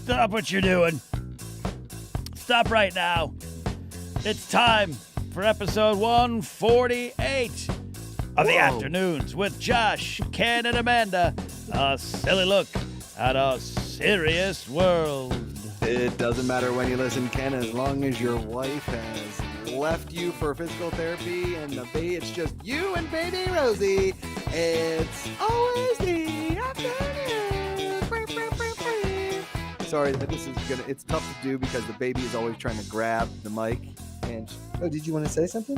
Stop what you're doing. Stop right now. It's time for episode 148 of the Afternoons with Josh, Ken, and Amanda. A silly look at a serious world. It doesn't matter when you listen, Ken, as long as your wife has left you for physical therapy and it's just you and baby Rosie. It's always the afternoon. Sorry, it's tough to do because the baby is always trying to grab the mic. And did you want to say something?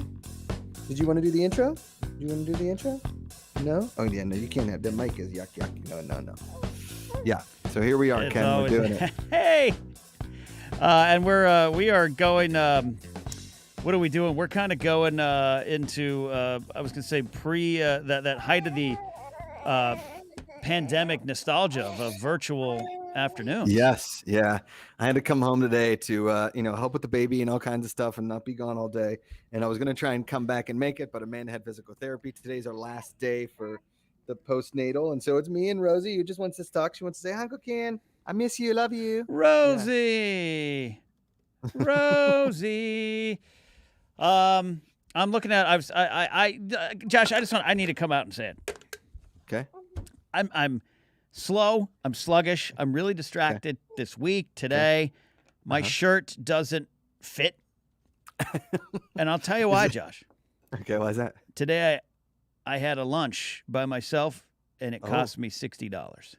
Did you want to do the intro? No? Oh yeah, no, you can't have the mic is yuck. No. Yeah. So here we are, It's Ken. always... We're doing it. Hey. And we are going. What are we doing? We're kind of going into. I was gonna say that height of the pandemic nostalgia of a virtual afternoon. Yes, yeah. I had to come home today to help with the baby and all kinds of stuff and not be gone all day. And I was gonna try and come back and make it, but Amanda had physical therapy. Today's our last day for the postnatal, and so it's me and Rosie who just wants to talk. She wants to say, "Hi, Uncle Ken. I miss you. Love you." Rosie. Yeah. Rosie. I'm looking at. Josh. I need to come out and say it. Okay. I'm slow. I'm sluggish. I'm really distracted this week. Today, my shirt doesn't fit, and I'll tell you why, Josh. Okay, why is that? Today, I had a lunch by myself, and it cost me $60.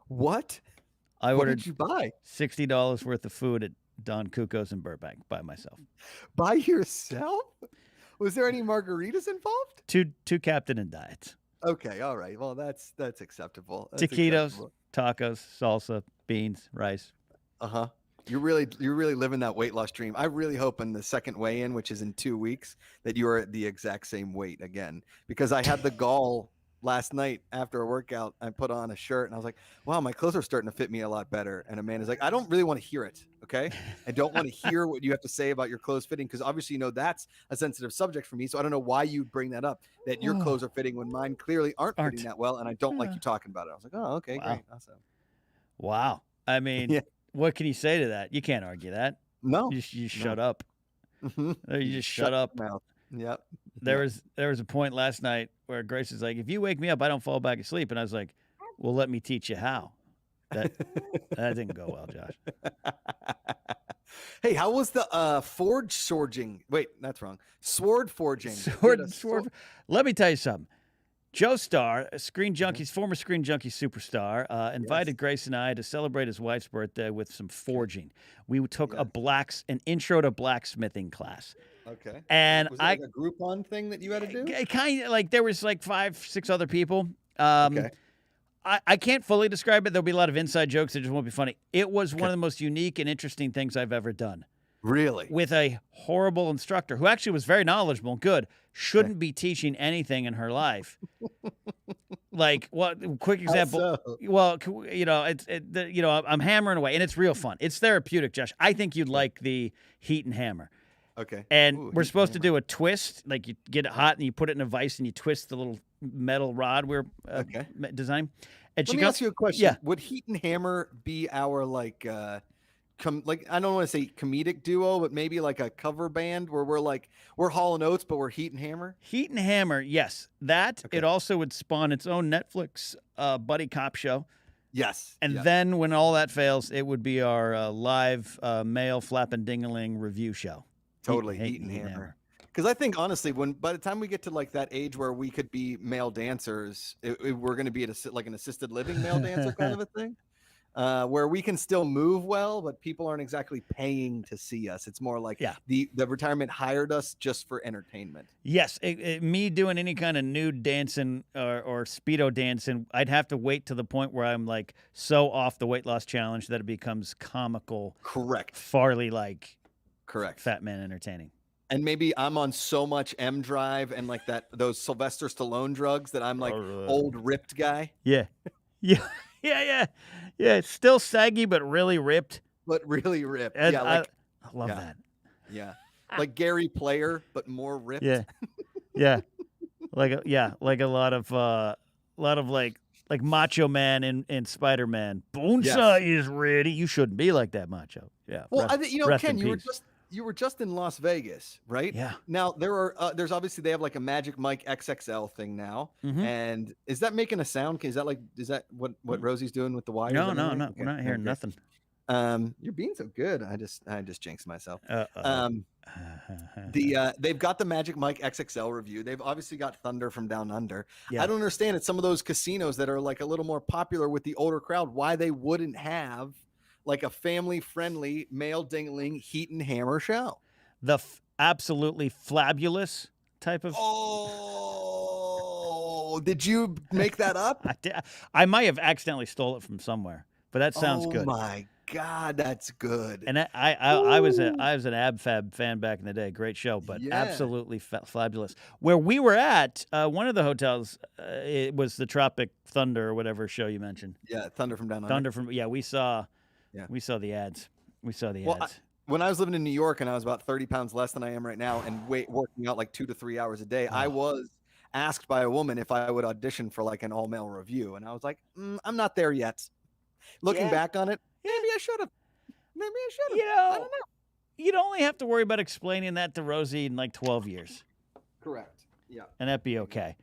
What? I What ordered did you buy? $60 worth of food at Don Cuco's in Burbank by myself. By yourself? Was there any margaritas involved? Two Captain and Diets. Okay, all right. Well, that's acceptable. Taquitos, tacos, salsa, beans, rice. You're really living that weight loss dream. I really hope in the second weigh-in, which is in 2 weeks, that you are at the exact same weight again. Because I had the gall last night after a workout. I put on a shirt and I was like, wow, my clothes are starting to fit me a lot better. And Amanda's like, I don't really want to hear it. Okay. I don't want to hear what you have to say about your clothes fitting. Cause obviously, that's a sensitive subject for me. So I don't know why you bring that up, that your clothes are fitting when mine clearly aren't fitting that well. And I don't like you talking about it. I was like, oh, okay, great. Awesome. Wow. I mean, what can you say to that? You can't argue that. No, you shut up. You just shut up. Mouth. Yep. There was a point last night where Grace is like, if you wake me up, I don't fall back asleep. And I was like, well, let me teach you how. That didn't go well, Josh. Hey, how was the forge forging? Wait, that's wrong. Sword forging. Sword. Let me tell you something. Joe Starr, former Screen Junkie superstar, invited Grace and I to celebrate his wife's birthday with some forging. We took an intro to blacksmithing class. Okay. And was it like a Groupon thing that you had to do? Kind of like there was like 5-6 other people. Okay. I can't fully describe it. There'll be a lot of inside jokes that just won't be funny. It was one of the most unique and interesting things I've ever done. Really? With a horrible instructor who actually was very knowledgeable and good, shouldn't be teaching anything in her life. Like, what? Quick example. So? Well, I'm hammering away, and it's real fun. It's therapeutic, Josh. I think you'd like the heat and hammer. Okay. And we're supposed to do a twist, like you get it hot and you put it in a vise and you twist the little metal rod we're designing. And Let me ask you a question. Yeah. Would Heat and Hammer be our I don't want to say comedic duo, but maybe like a cover band where we're Hall and Oates, but we're Heat and Hammer? Heat and Hammer, yes. It also would spawn its own Netflix buddy cop show. Yes. And then when all that fails, it would be our live male flapping dingaling review show. Totally, Heat and Hammer. Because I think honestly, by the time we get to like that age where we could be male dancers, we're going to be at an assisted living male dancer kind of a thing, where we can still move well, but people aren't exactly paying to see us. It's more like the retirement hired us just for entertainment. Yes, me doing any kind of nude dancing or Speedo dancing, I'd have to wait to the point where I'm like so off the weight loss challenge that it becomes comical. Correct. Farley like. Correct. Fat man entertaining. And maybe I'm on so much M drive and like those Sylvester Stallone drugs that I'm like old ripped guy. Yeah. It's still saggy, but really ripped. And I love that. Yeah. Like Gary Player, but more ripped. Yeah. Like a lot of like like Macho Man in Spider-Man. Bonesaw is ready. You shouldn't be like that, Macho. Yeah. Well, I think Ken, in peace. you were just in Las Vegas, right? Yeah. Now there's obviously they have like a Magic Mike XXL thing now, Mhm. and is that making a sound? Is that what Rosie's doing with the wires? No, and everything? no, we're not hearing nothing. You're being so good. I just jinxed myself. Uh-oh. They've got the Magic Mike XXL review. They've obviously got Thunder from Down Under. Yeah. I don't understand at some of those casinos that are like a little more popular with the older crowd, why they wouldn't have like a family-friendly male dingling Heat and Hammer show. The absolutely flabulous type of. Oh, did you make that up? I might have accidentally stole it from somewhere, but that sounds good. Oh my God, that's good. And I was an Ab Fab fan back in the day. Great show, but absolutely fabulous. Where we were at, one of the hotels, it was the Tropic Thunder or whatever show you mentioned. Yeah, Thunder from Down Under. Thunder from we saw the ads. We saw the ads. When I was living in New York and I was about 30 pounds less than I am right now and working out like 2 to 3 hours a day, I was asked by a woman if I would audition for like an all-male review. And I was like, I'm not there yet. Looking back on it, maybe I should have. I don't know. You'd only have to worry about explaining that to Rosie in like 12 years. Correct. Yeah. And that'd be okay.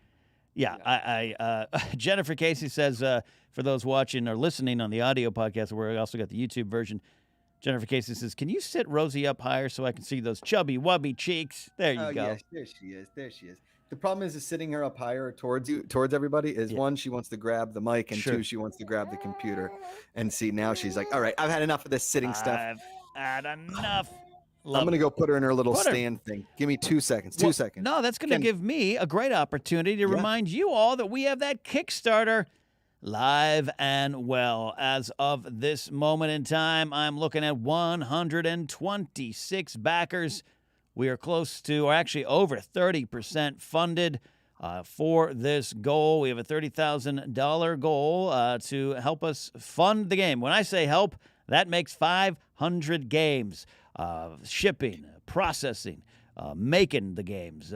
Yeah. I Jennifer Casey says, for those watching or listening on the audio podcast, where we also got the YouTube version, Jennifer Casey says, can you sit Rosie up higher so I can see those chubby wubby cheeks? There you go. Yes, there she is. The problem is sitting her up higher towards everybody is one, she wants to grab the mic, and two, she wants to grab the computer. And see, now she's like, all right, I've had enough of this sitting stuff. I've had enough. I'm going to go put her in her little stand thing. Give me 2 seconds. 2 seconds. No, that's going to give me a great opportunity to remind you all that we have that Kickstarter live and well. As of this moment in time, I'm looking at 126 backers. We are close to, or actually over 30% funded for this goal. We have a $30,000 goal to help us fund the game. When I say help, that makes 500 games. Shipping, processing, making the games,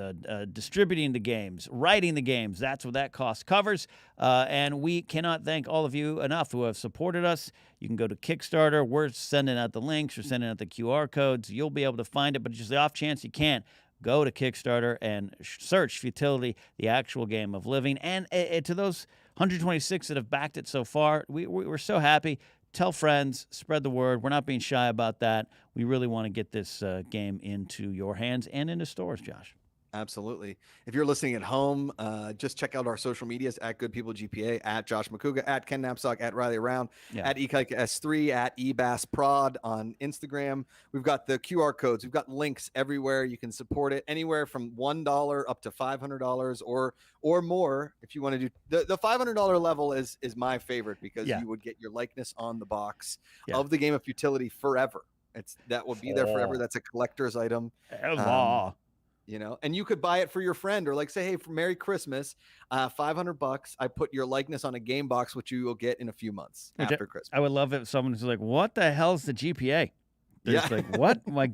distributing the games, writing the games. That's what that cost covers. And we cannot thank all of you enough who have supported us. You can go to Kickstarter. We're sending out the links. We're sending out the QR codes. You'll be able to find it, but just the off chance you can't, go to Kickstarter and search Futility, the actual game of living. And to those 126 that have backed it so far, we're so happy. Tell friends, spread the word. We're not being shy about that. We really want to get this game into your hands and into stores, Josh. Absolutely. If you're listening at home, just check out our social medias at Good People GPA, at Josh Macuga, at Ken Knapsack, at Riley Round, at EKS3, at eBassProd on Instagram. We've got the QR codes. We've got links everywhere. You can support it anywhere from $1 up to $500 or more. If you want to do the $500 level is my favorite because you would get your likeness on the box of the game of Futility forever. That will be there forever. That's a collector's item. You know, and you could buy it for your friend or like say, hey, for Merry Christmas, $500. I put your likeness on a game box, which you will get in a few months after Christmas. I would love it if someone was like, what the hell's the GPA? They're like, what? My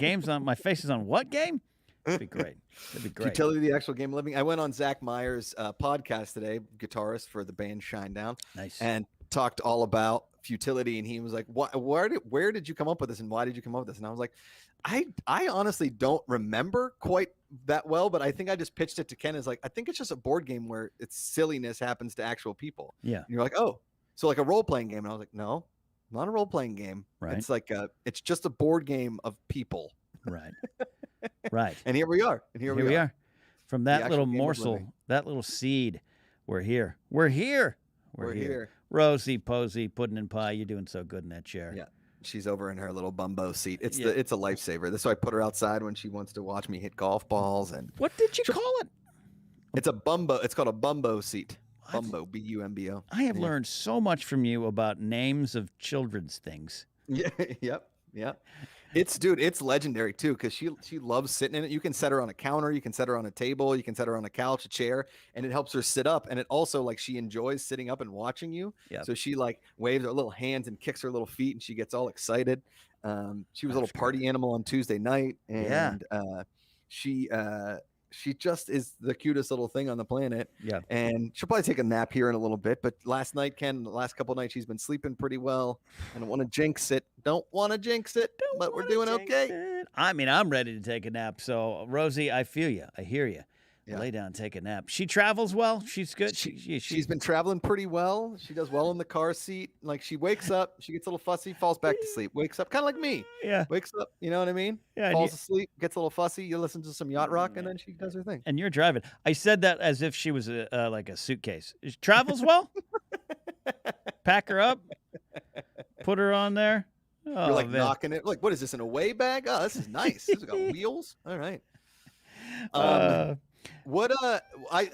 face is on what game? That'd be great. That'd be great. Futility, the actual game of living. I went on Zach Meyer's podcast today, guitarist for the band Shinedown. Nice. And talked all about Futility. And he was like, where did you come up with this? And why did you come up with this? And I was like, I honestly don't remember quite that well, but I think I just pitched it to Ken as like, I think it's just a board game where its silliness happens to actual people. Yeah. And you're like, oh, so like a role-playing game. And I was like, no, not a role-playing game. Right. It's like it's just a board game of people. Right. Right. And here we are. And here we are. From that little morsel, that little seed, we're here. We're here. We're here. Rosie Posey, Puddin' and Pie, you're doing so good in that chair. Yeah. She's over in her little bumbo seat. It's a lifesaver. That's why I put her outside when she wants to watch me hit golf balls. And what did you call it? It's a bumbo. It's called a bumbo seat. Bumbo, B-U-M-B-O. I have learned so much from you about names of children's things. Yeah. Yep. It's legendary too because she loves sitting in it. You can set her on a counter, you can set her on a table, you can set her on a couch, a chair, and it helps her sit up. And it also like she enjoys sitting up and watching you. Yeah. So she like waves her little hands and kicks her little feet, and she gets all excited. She was a little party animal on Tuesday night, and she She just is the cutest little thing on the planet. Yeah. And she'll probably take a nap here in a little bit. But the last couple of nights, she's been sleeping pretty well. I don't want to jinx it. But we're doing okay. I mean, I'm ready to take a nap. So, Rosie, I feel you. I hear you. Yeah. Lay down, take a nap. She travels well. She's good. She's been traveling pretty well. She does well in the car seat. Like she wakes up, she gets a little fussy, falls back to sleep. Wakes up, kind of like me. Yeah. Wakes up, you know what I mean? Yeah. Falls asleep, gets a little fussy. You listen to some yacht rock, and then she does her thing. And you're driving. I said that as if she was like a suitcase. She travels well. Pack her up. Put her on there. Oh, You're like man. knocking it. Like, what is this, an away bag? Oh, this is nice. This has got wheels. All right.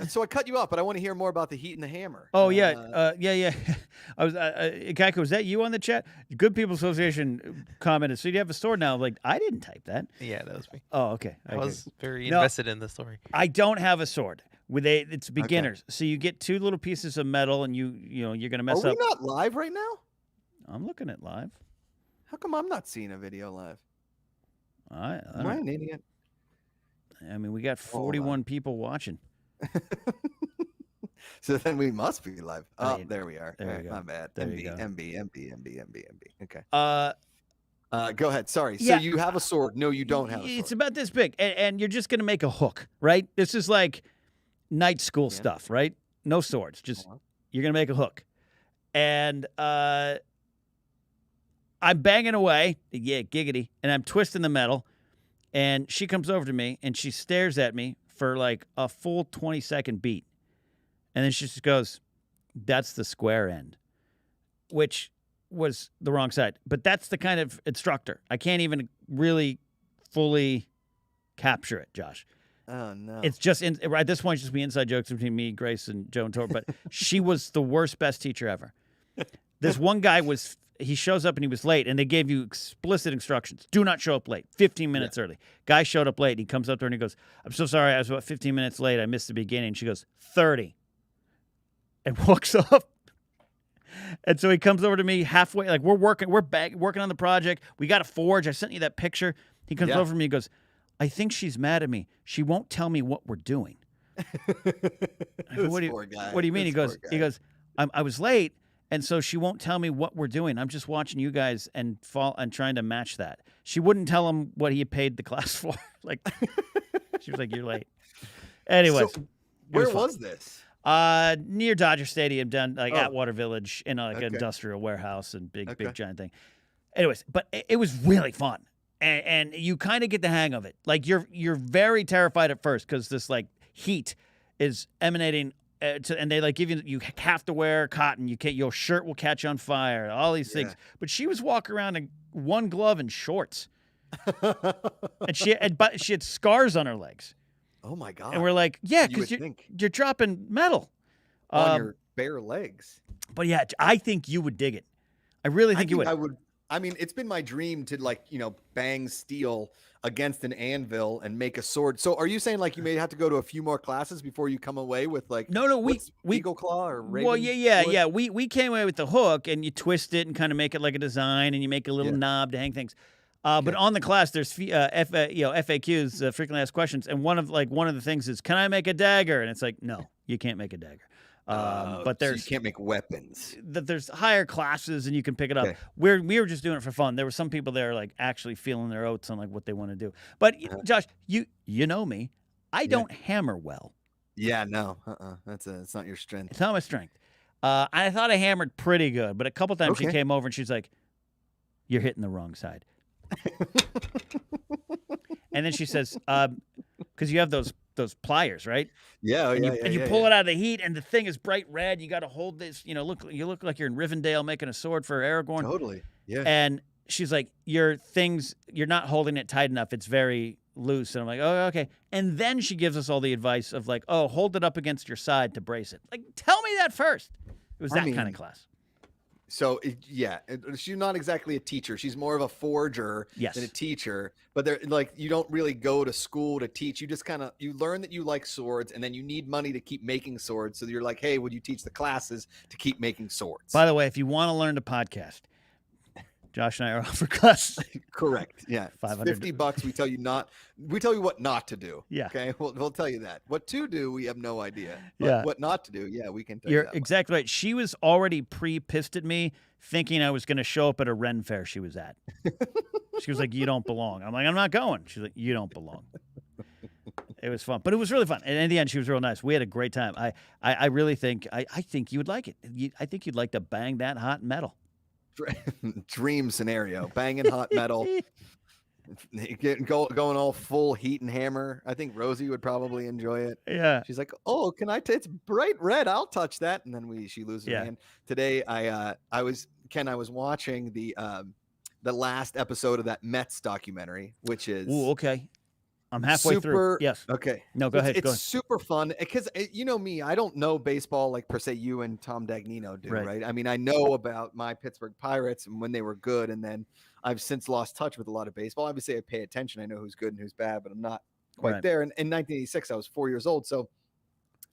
So I cut you off, but I want to hear more about the Heat and the Hammer. Oh yeah. I was Geico, was that you on the chat? Good People Association commented, so you have a sword now. Like, I didn't type that. Yeah, that was me. Oh, okay. I was very invested in the story. I don't have a sword. It's beginners. Okay. So you get 2 little pieces of metal, and you're gonna mess up. Are we not live right now? I'm looking at live. How come I'm not seeing a video live? Am I an idiot? I mean, we got 41 people watching. So then we must be live. Oh, there we are. There you go. My bad. There you go. MB. Okay. Go ahead. Sorry. Yeah. So you have a sword. No, you don't have a sword. It's about this big, and you're just going to make a hook, right? This is like night school stuff, right? No swords. Just you're going to make a hook. And I'm banging away. Yeah, giggity. And I'm twisting the metal. And she comes over to me, and she stares at me for like a full 20-second beat. And then she just goes, "That's the square end," which was the wrong side. But that's the kind of instructor. I can't even really fully capture it, Josh. Oh, no. It's just, at this point, it's just be inside jokes between me, Grace, and Joe and Tor. But she was the best teacher ever. This one guy he shows up and he was late, and they gave you explicit instructions. Do not show up late. 15 minutes early. Guy showed up late. And he comes up to her and he goes, "I'm so sorry. I was about 15 minutes late. I missed the beginning." She goes, 30. And walks up. And so he comes over to me halfway. Like, we're working on the project. We got a forge. I sent you that picture. He comes over to me and goes, "I think she's mad at me. She won't tell me what we're doing." What do you mean? He goes, I was late. And so she won't tell me what we're doing. I'm just watching you guys and trying to match that. She wouldn't tell him what he had paid the class for. Like, she was like, "You're late." Anyways, so where was this? Near Dodger Stadium, down like Atwater Village, in like an industrial warehouse and big giant thing. Anyways, but it was really fun, and you kind of get the hang of it. Like you're very terrified at first because this like heat is emanating. And they like give you have to wear cotton. Your shirt will catch on fire. All these things. But she was walking around in one glove and shorts, and she had scars on her legs. Oh my God! And we're like, yeah, because you're dropping metal on your bare legs. But yeah, I think you would dig it. I really think you would. I would. I mean, it's been my dream to bang steel against an anvil and make a sword. So are you saying like you may have to go to a few more classes before you come away with like we eagle claw or raven? Well, yeah. We came away with the hook, and you twist it and kind of make it like a design, and you make a little knob to hang things. But on the class, there's FAQs, frequently asked questions, and one of the things is, "Can I make a dagger?" And it's like, no, you can't make a dagger. But so you can't make weapons. There's higher classes, and you can pick it up. Okay. We were just doing it for fun. There were some people there like actually feeling their oats on like what they want to do. But Josh, you know me, I don't hammer well. Yeah, no, it's not your strength. It's not my strength. I thought I hammered pretty good, but a couple times she came over and she's like, "You're hitting the wrong side." And then she says, because you have those pliers, right? Yeah, and you pull it out of the heat, and the thing is bright red. You got to hold this. You look like you're in Rivendell making a sword for Aragorn. Totally. Yeah. And she's like, you're not holding it tight enough. It's very loose. And I'm like, "Oh, okay." And then she gives us all the advice of like, "Oh, hold it up against your side to brace it." Like, tell me that first. It was that kind of class. So, she's not exactly a teacher. She's more of a forger than a teacher. But they're like, you don't really go to school to teach. You just you learn that you like swords, and then you need money to keep making swords. So you're like, "Hey, would you teach the classes to keep making swords?" By the way, if you want to learn to podcast, Josh and I are offered class. Correct. Yeah. $500. $50. We tell you what not to do. Yeah. Okay. We'll tell you that. What to do, we have no idea. But Yeah. what not to do, yeah, we can tell you You're that. exactly right. She was already pre-pissed at me, thinking I was going to show up at a Ren fair she was at. She was like, "You don't belong." I'm like, "I'm not going." She's like, "You don't belong." It was fun, but it was really fun. And in the end, she was real nice. We had a great time. I really think I think you would like it. I think you'd like to bang that hot metal. Dream scenario. Banging hot metal. Going all full Heat and Hammer. I think Rosie would probably enjoy it. Yeah. She's like, "Oh, can I? It's bright red. I'll touch that." And then she loses her hand. Today, I was watching the last episode of that Mets documentary, which is okay. I'm halfway through. Yes. Okay. No, go ahead. It's super fun because you know me, I don't know baseball like per se you and Tom Dagnino do, right? I mean, I know about my Pittsburgh Pirates and when they were good, and then I've since lost touch with a lot of baseball. Obviously, I pay attention. I know who's good and who's bad, but I'm not quite there. And in 1986, I was 4 years old, so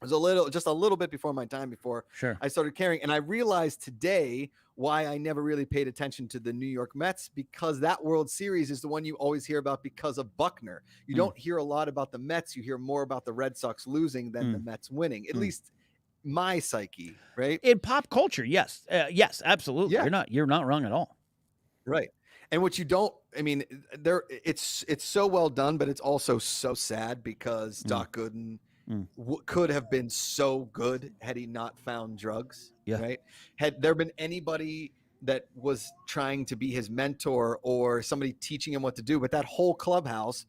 it was just a little bit before my time before I started caring. And I realized today why I never really paid attention to the New York Mets, because that World Series is the one you always hear about because of Buckner. You don't hear a lot about the Mets. You hear more about the Red Sox losing than the Mets winning, at least my psyche, right? In pop culture, yes. Yes, absolutely. Yeah. You're not wrong at all. Right. And what you don't, I mean, it's so well done, but it's also so sad because Doc Gooden could have been so good had he not found drugs. Yeah. Right. Had there been anybody that was trying to be his mentor or somebody teaching him what to do, but that whole clubhouse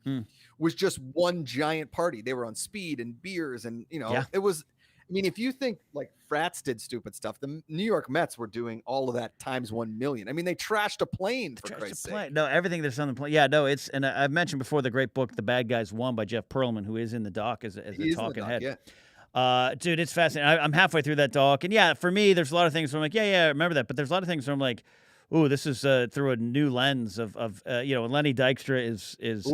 was just one giant party. They were on speed and beers and, it was, I mean, if you think like frats did stupid stuff, the New York Mets were doing all of that times 1 million. I mean, they trashed a plane for Christ's sake. No, everything that's on the plane. Yeah, no, it's, and I've mentioned before the great book, The Bad Guys Won by Jeff Pearlman, who is in the doc as a talking head. Yeah. Dude, it's fascinating. I'm halfway through that doc, and yeah, for me, there's a lot of things where I'm like, yeah, I remember that, but there's a lot of things where I'm like, ooh, this is through a new lens of Lenny Dykstra is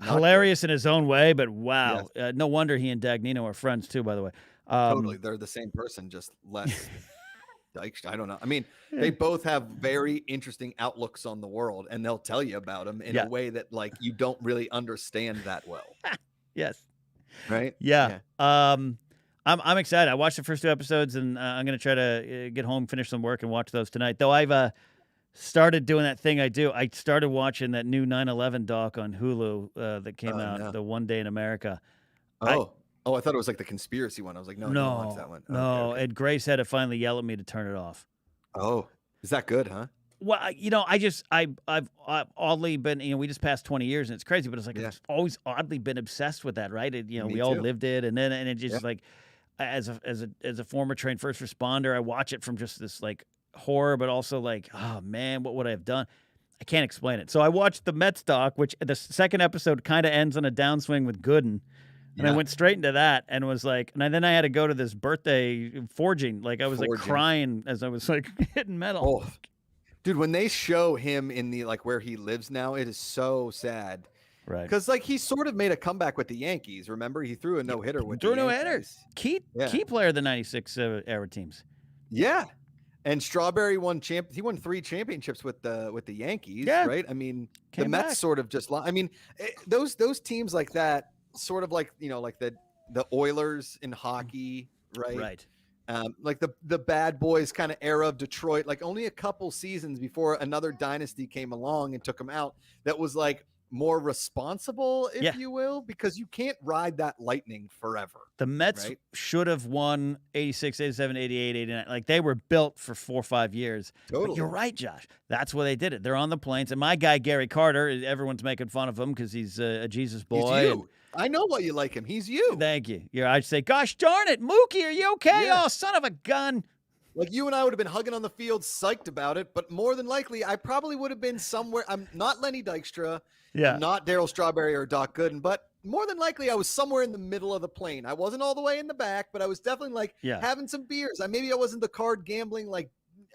hilarious in his own way, but wow, no wonder he and Dagnino are friends too, by the way. Totally, they're the same person, just less Dykstra. I don't know. I mean, they both have very interesting outlooks on the world, and they'll tell you about them in a way that like you don't really understand that well. Yes. Right. Yeah. I'm excited. I watched the first 2 episodes, and I'm gonna try to get home, finish some work, and watch those tonight. Though I've started doing that thing I do. I started watching that new 9/11 doc on Hulu that came out, the One Day in America. I thought it was like the conspiracy one. I was like, no, I don't watch that one. No, okay. And Grace had to finally yell at me to turn it off. Oh, is that good, huh? Well, I've oddly been, we just passed 20 years, and it's crazy, but it's like I've always oddly been obsessed with that, right? We all lived it, and it just like, as a former trained first responder, I watch it from just this like horror, but also like, oh man, what would I have done? I can't explain it. So I watched the Mets doc, which the second episode kind of ends on a downswing with Gooden. And I went straight into that and was like, and then I had to go to this birthday forging. Like I was like crying as I was like hitting metal. Oh, dude, when they show him in the like where he lives now, it is so sad. Right. Because like he sort of made a comeback with the Yankees. Remember, he threw a no hitter with the Yankees. Key player of the '96 era teams. Yeah. And Strawberry won 3 championships with the Yankees. Yeah. Right. I mean, the Mets sort of just. I mean, those teams like that. Sort of like like the Oilers in hockey, right? Like the bad boys kind of era of Detroit, like only a couple seasons before another dynasty came along and took them out. That was like more responsible, if you will, because you can't ride that lightning forever. The Mets should have won 86, 87, 88, 89. Like they were built for 4 or 5 years. Totally. But you're right, Josh. That's where they did it. They're on the plains. And my guy, Gary Carter, everyone's making fun of him because he's a Jesus boy. He's you. I know why you like him. He's you. Thank you. I'd say, gosh darn it, Mookie, are you okay? Yeah. Oh, son of a gun. Like you and I would have been hugging on the field, psyched about it, but more than likely, I probably would have been somewhere. I'm not Lenny Dykstra, not Darryl Strawberry or Doc Gooden, but more than likely, I was somewhere in the middle of the plane. I wasn't all the way in the back, but I was definitely like having some beers. Maybe I wasn't the card gambling.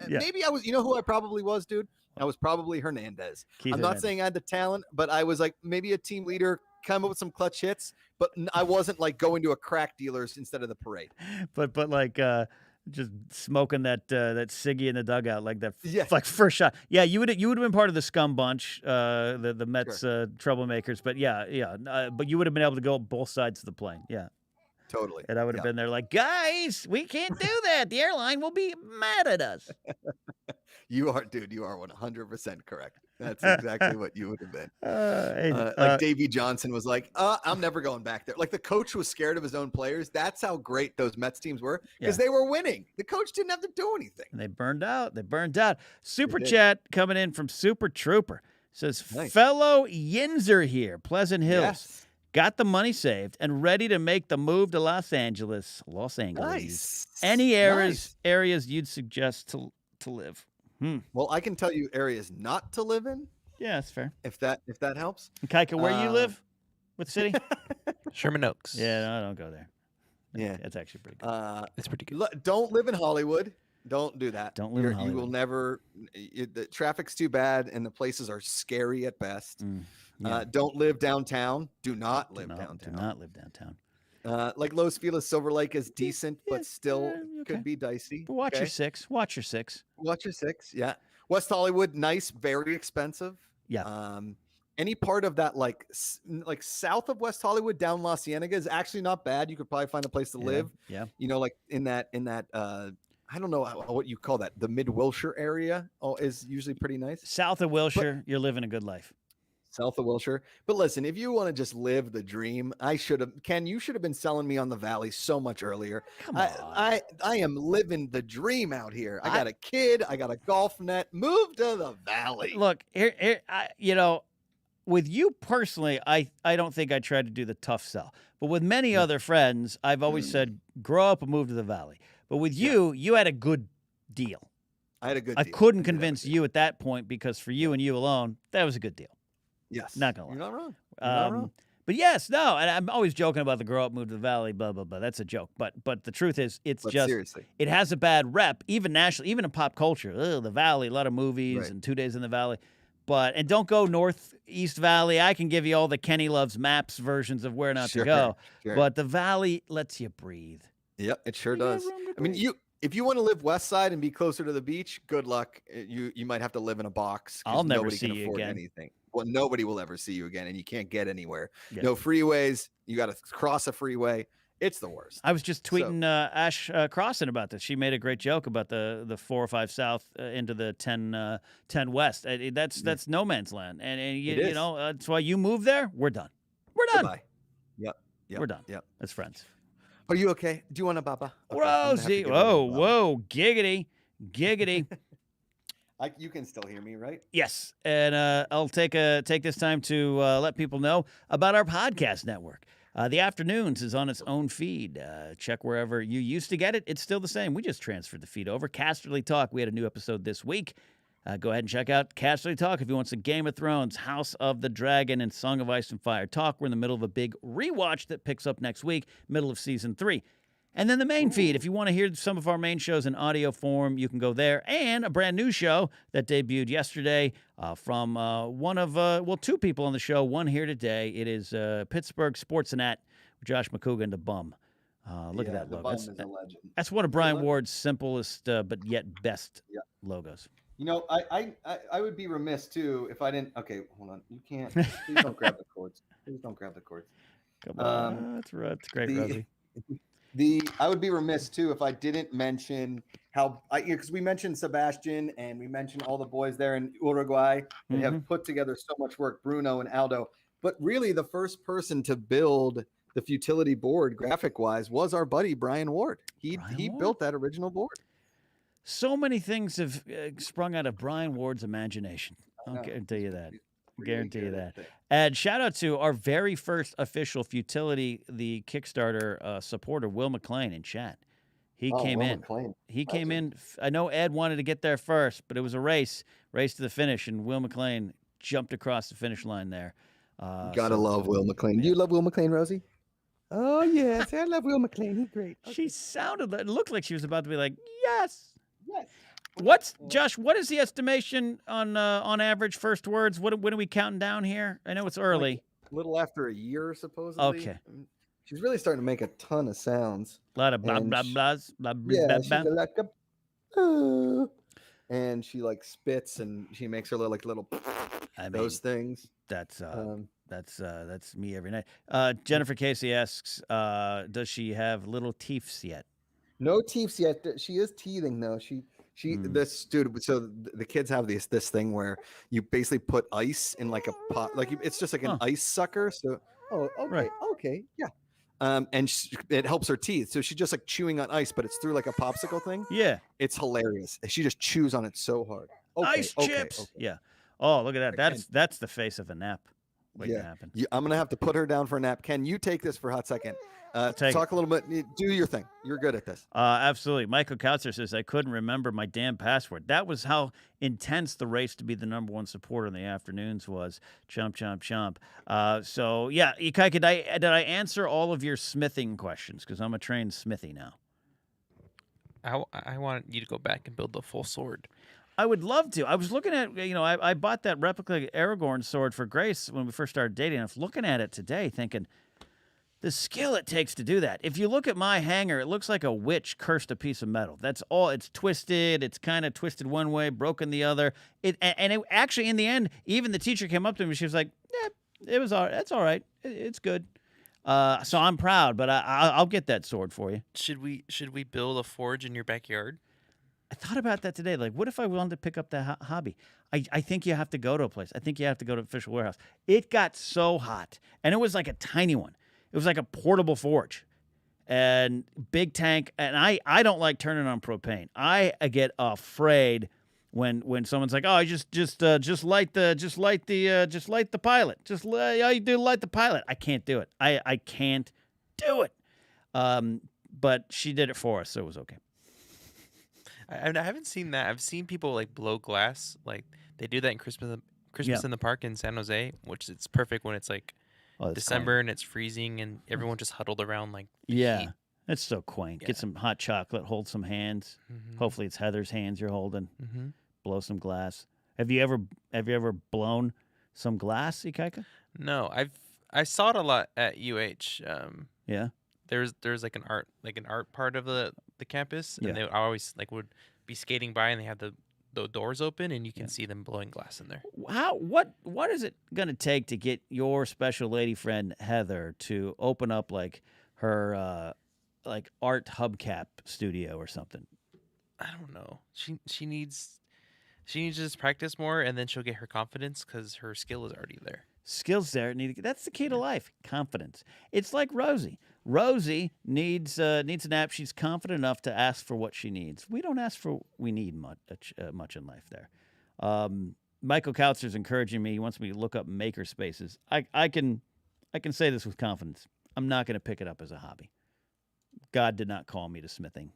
Maybe I was. You know who I probably was, dude? I was probably Hernandez. I'm not saying I had the talent, but I was like maybe a team leader. Come up with some clutch hits, but I wasn't like going to a crack dealer's instead of the parade. But like Just smoking that ciggy in the dugout like that. Yeah. Like first shot. Yeah, you would have been part of the scum bunch, the Mets troublemakers. But but you would have been able to go both sides of the plane. Yeah. Totally. And I would have been there like, guys, we can't do that. The airline will be mad at us. You are 100% correct. That's exactly what you would have been. Like Davey Johnson was like, I'm never going back there. Like the coach was scared of his own players. That's how great those Mets teams were because they were winning. The coach didn't have to do anything. And they burned out. Super chat coming in from Super Trooper. Says, Nice. Fellow Yinzer here, Pleasant Hills. Yes. Got the money saved and ready to make the move to Los Angeles. Nice. Any areas you'd suggest to live? Well, I can tell you areas not to live in. Yeah, that's fair. If that helps. And Kaika, where you live? What city? Sherman Oaks. Yeah, no, don't go there. Yeah, that's actually pretty good. It's pretty good. Don't live in Hollywood. Don't do that. Don't live in Hollywood. You will never. The traffic's too bad, and the places are scary at best. Don't live downtown. Do not live downtown. Do not live downtown. Like Los Feliz, Silver Lake is decent, but still could be dicey. But watch your six. Watch your six. Yeah. West Hollywood, nice, very expensive. Yeah. Any part of that, like south of West Hollywood, down La Cienega is actually not bad. You could probably find a place to live. Yeah. You know, like in that. I don't know what you call that. The Mid Wilshire area is usually pretty nice. South of Wilshire, you're living a good life. South of Wilshire. But listen, if you want to just live the dream, Ken, you should have been selling me on the Valley so much earlier. Come on. I am living the dream out here. I got a kid. I got a golf net. Move to the Valley. Look, here with you personally, I don't think I tried to do the tough sell. But with many other friends, I've always said, grow up and move to the Valley. But with you had a good deal. I had a good deal. I couldn't convince you at that point because for you and you alone, that was a good deal. Yes. Not gonna lie. You're not wrong. You're not wrong. But yes, no, and I'm always joking about the grow up, move to the Valley, blah, blah, blah. That's a joke. But the truth is, seriously, it has a bad rep, even nationally, even in pop culture. The Valley, a lot of movies and 2 days in the Valley. And don't go Northeast Valley. I can give you all the Kenny Loves Maps versions of where not to go. Sure. But the Valley lets you breathe. Yep, it sure does. I mean, if you want to live West Side and be closer to the beach, good luck. You might have to live in a box. I'll never see you again. Anything. Well, nobody will ever see you again, and you can't get anywhere. Yeah. No freeways. You got to cross a freeway. It's the worst. I was just tweeting Ash Crossan about this. She made a great joke about the 405 South into the 10 West. That's no man's land, and you know that's why you move there. We're done. We're done. Goodbye. Yep. We're done. Yep. As friends. Are you okay? Do you want a baba? Okay, Rosie, whoa, giggity. You can still hear me, right? Yes, and I'll take this time to let people know about our podcast network. The Afternoons is on its own feed. Check wherever you used to get it. It's still the same. We just transferred the feed over. Casterly Talk, we had a new episode this week. Go ahead and check out Casterly Talk if you want some Game of Thrones, House of the Dragon, and Song of Ice and Fire talk. We're in the middle of a big rewatch that picks up next week, middle of season 3. And then the main feed, if you want to hear some of our main shows in audio form, you can go there. And a brand new show that debuted yesterday from two people on the show, one here today. It is Pittsburgh Sportsnet with Josh Macuga and the Bum. Look at that logo. Bum is a legend. That's one of Brian Ward's simplest but yet best logos. You know, I would be remiss too if I didn't. Okay, hold on. You can't. Please don't grab the cords. Come on, that's right. That's great, Rosie. I would be remiss too if I didn't mention because we mentioned Sebastian and we mentioned all the boys there in Uruguay that have put together so much work, Bruno and Aldo. But really, the first person to build the futility board graphic wise was our buddy Brian Ward. He built that original board. So many things have sprung out of Brian Ward's imagination. I'll guarantee you that. Guarantee you that. And shout out to our very first official Futility, the Kickstarter supporter, Will McLean in chat. He came in. He came in. I know Ed wanted to get there first, but it was a race to the finish, and Will McLean jumped across the finish line there. Gotta love Will McLean. Do you love Will McLean, Rosie? Oh yes, I love Will McLean. He's great. Okay. She it looked like she was about to be like, yes. Yes. Josh? What is the estimation on average first words? When are we counting down here? I know it's early. Like a little after a year, supposedly. Okay. She's really starting to make a ton of sounds. A lot of blah And blah sh- blahs, blah blah Yeah, blah. she's Blah. like a and she like spits and she makes her little I those mean, things. that's Um, that's me every night. Jennifer Casey asks, does she have little teeths yet? No teeths yet. She is teething though. This dude. So the kids have this thing where you basically put ice in like a pot, like it's just like an Huh. ice sucker. So okay, Right. okay, yeah. And it helps her teeth. So she's just like chewing on ice, but it's through like a popsicle thing. Yeah. It's hilarious. She just chews on it so hard. Okay, Ice okay, chips. okay. Yeah. Oh, look at that. Ken. That's the face of a nap waiting to happen. I'm gonna have to put her down for a nap. Ken, you take this for a hot second. Take Talk a little bit. Do your thing. You're good at this. Absolutely. Michael Kautzer says, I couldn't remember my damn password. That was how intense the race to be the #1 supporter in the afternoons was. Chomp, chomp, chomp. So, yeah, Ikaika, did I answer all of your smithing questions? Because I'm a trained smithy now. I want you to go back and build the full sword. I would love to. I was looking at, I bought that replica Aragorn sword for Grace when we first started dating. I was looking at it today thinking, the skill it takes to do that. If you look at my hanger, it looks like a witch cursed a piece of metal. That's all. It's twisted. It's kind of twisted one way, broken the other. Actually, in the end, even the teacher came up to me. She was like, "Yeah, it was all right. That's all right. It's good." So I'm proud, but I'll get that sword for you. Should we build a forge in your backyard? I thought about that today. Like, what if I wanted to pick up that hobby? I think you have to go to a place. I think you have to go to a official warehouse. It got so hot, and it was like a tiny one. It was like a portable forge and big tank. And I don't like turning on propane. I get afraid when someone's like, "Oh, just light the pilot. All you do light the pilot." I can't do it. I can't do it. But she did it for us, so it was okay. I haven't seen that. I've seen people like blow glass. Like they do that in Christmas in the Park in San Jose, which it's perfect when it's like December and it's freezing and everyone just huddled around like heat. That's so quaint. Yeah. Get some hot chocolate, hold some hands. Mm-hmm. Hopefully it's Heather's hands you're holding. Mm-hmm. Blow some glass. Have you ever blown some glass, Ikaika? No, I saw it a lot at UH. Yeah. There's like an art part of the campus, and I always like would be skating by and they had the doors open and you can see them blowing glass in there. What is it going to take to get your special lady friend Heather to open up like her like art hubcap studio or something? I don't know. She needs to just practice more, and then she'll get her confidence because her skill is already there. Skills there. That's the key to life. Confidence. It's like Rosie. Rosie needs an app. She's confident enough to ask for what she needs. We don't ask for we need much in life there. Michael Kautzer's encouraging me. He wants me to look up maker spaces. I can say this with confidence. I'm not going to pick it up as a hobby. God did not call me to smithing.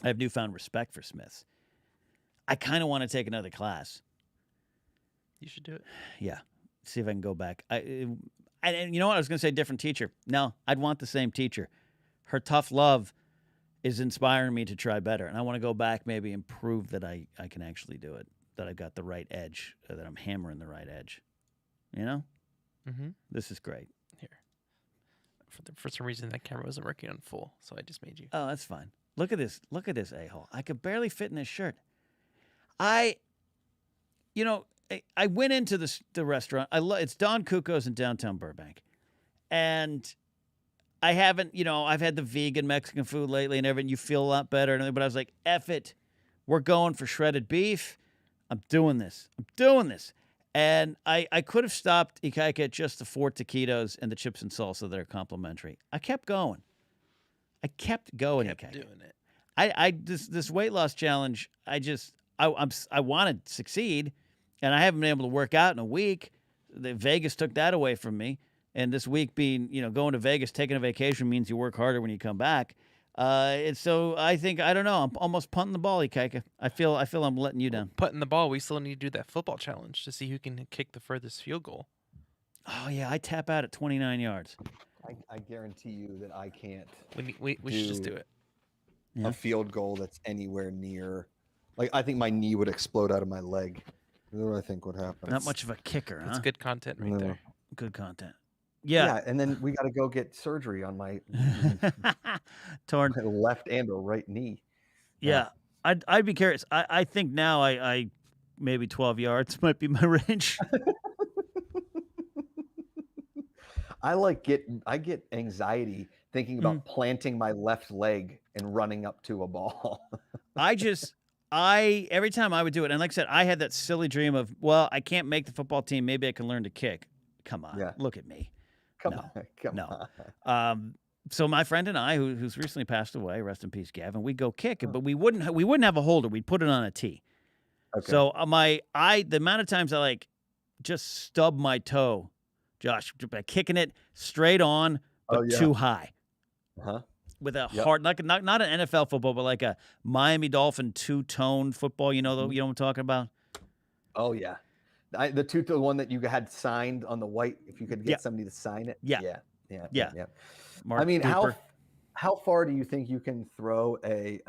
I have newfound respect for smiths. I kind of want to take another class. You should do it. Yeah. See if I can go back. And you know what? I was going to say different teacher. No, I'd want the same teacher. Her tough love is inspiring me to try better. And I want to go back maybe and prove that I can actually do it, that I've got the right edge, that I'm hammering the right edge. You know? Mm-hmm. This is great. Here. For some reason, that camera wasn't working on full, so I just made you. Oh, that's fine. Look at this a-hole. I could barely fit in this shirt. I went into the restaurant. It's Don Cuco's in downtown Burbank. And I haven't, I've had the vegan Mexican food lately and everything. You feel a lot better. But I was like, F it. We're going for shredded beef. I'm doing this. And I could have stopped Ikaika at just the 4 taquitos and the chips and salsa that are complimentary. I kept going. Ikaika. Doing it. This weight loss challenge, I want to succeed. And I haven't been able to work out in a week. Vegas took that away from me. And this week being, going to Vegas, taking a vacation means you work harder when you come back. And so I think, I don't know, I'm almost punting the ball, Ikaika. I feel I'm letting you down. Putting the ball, we still need to do that football challenge to see who can kick the furthest field goal. Oh, yeah, I tap out at 29 yards. I guarantee you that I can't. We should just do it. A field goal that's anywhere near. Like, I think my knee would explode out of my leg. What do I think would happen? Not much of a kicker, huh? That's good content right there. Good content. Yeah, and then we got to go get surgery on my torn my left and or right knee. Yeah, I'd be curious. I think now I maybe 12 yards might be my range. I get anxiety thinking about planting my left leg and running up to a ball. Every time I would do it, and like I said, I had that silly dream of, well, I can't make the football team. Maybe I can learn to kick. Come on, look at me. Come on. So my friend and I, who's recently passed away, rest in peace, Gavin, we'd go kick it, but we wouldn't have a holder. We'd put it on a tee. Okay. So the amount of times I just stub my toe, Josh, by kicking it straight on, but too high. With a hard, not an NFL football, but like a Miami Dolphin two-tone football. You know what I'm talking about? Oh yeah, the one that you had signed on the white. If you could get somebody to sign it. Yeah. Mark I mean, Cooper. how far do you think you can throw a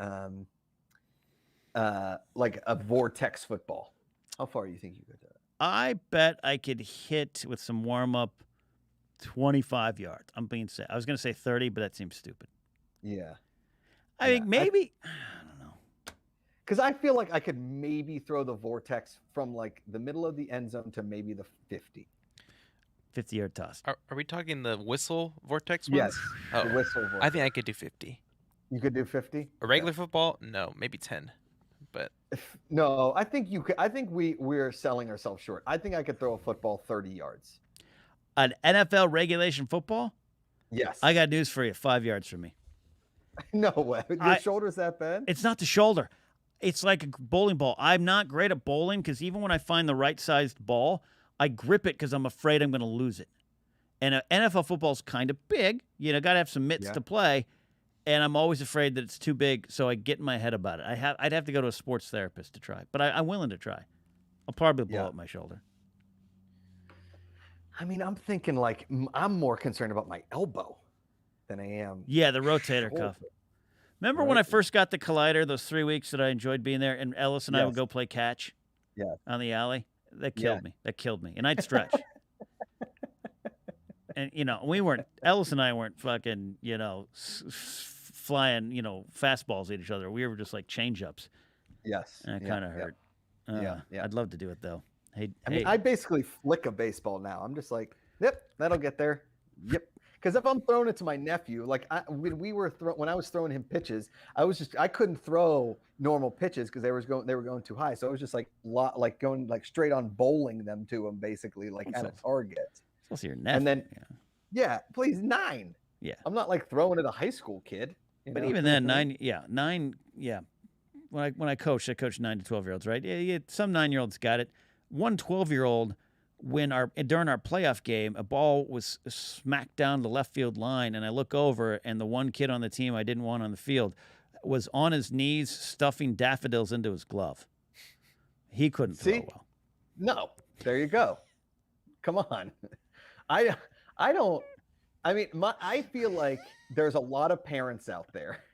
like a vortex football? How far do you think you could do it? I bet I could hit with some warm up 25 yards. I'm being safe. I was going to say 30, but that seems stupid. Yeah. I think maybe I don't know. Because I feel like I could maybe throw the vortex from like the middle of the end zone to maybe the 50. 50-yard toss. Are we talking the whistle vortex ones? Yes. The whistle vortex. I think I could do 50. You could do 50? A regular football? No, maybe 10. But no, I think you could. I think we're selling ourselves short. I think I could throw a football 30 yards. An NFL regulation football? Yes. I got news for you. 5 yards from me. No way. Your shoulder's that bad? It's not the shoulder. It's like a bowling ball. I'm not great at bowling because even when I find the right-sized ball, I grip it because I'm afraid I'm going to lose it. And NFL football's kind of big. You know, got to have some mitts to play. And I'm always afraid that it's too big, so I get in my head about it. I'd have to go to a sports therapist to try. But I'm willing to try. I'll probably blow up my shoulder. I mean, I'm thinking like I'm more concerned about my elbow than I am. Yeah, the rotator cuff. Remember when I first got the Collider, those 3 weeks that I enjoyed being there, and Ellis and I would go play catch on the alley? That killed me. That killed me. And I'd stretch. And, Ellis and I weren't fucking, flying, fastballs at each other. We were just like change-ups. Yes. And it kind of hurt. I'd love to do it, though. Hey, I mean, I basically flick a baseball now. I'm just like, yep, that'll get there. Yep. Because if I'm throwing it to my nephew, like when I was throwing him pitches, I couldn't throw normal pitches because they were going too high. So it was just like going like straight on bowling them to him, basically like at a target. Supposed to your nephew. And then please 9. Yeah. I'm not like throwing at a high school kid. But even then, 9. When I coached 9 to 12-year-olds, right? Yeah, some 9-year-olds got it. One 12-year-old. During our playoff game, a ball was smacked down the left field line, and I look over, and the one kid on the team I didn't want on the field was on his knees stuffing daffodils into his glove. He couldn't throw well. No, there you go. Come on, I feel like there's a lot of parents out there,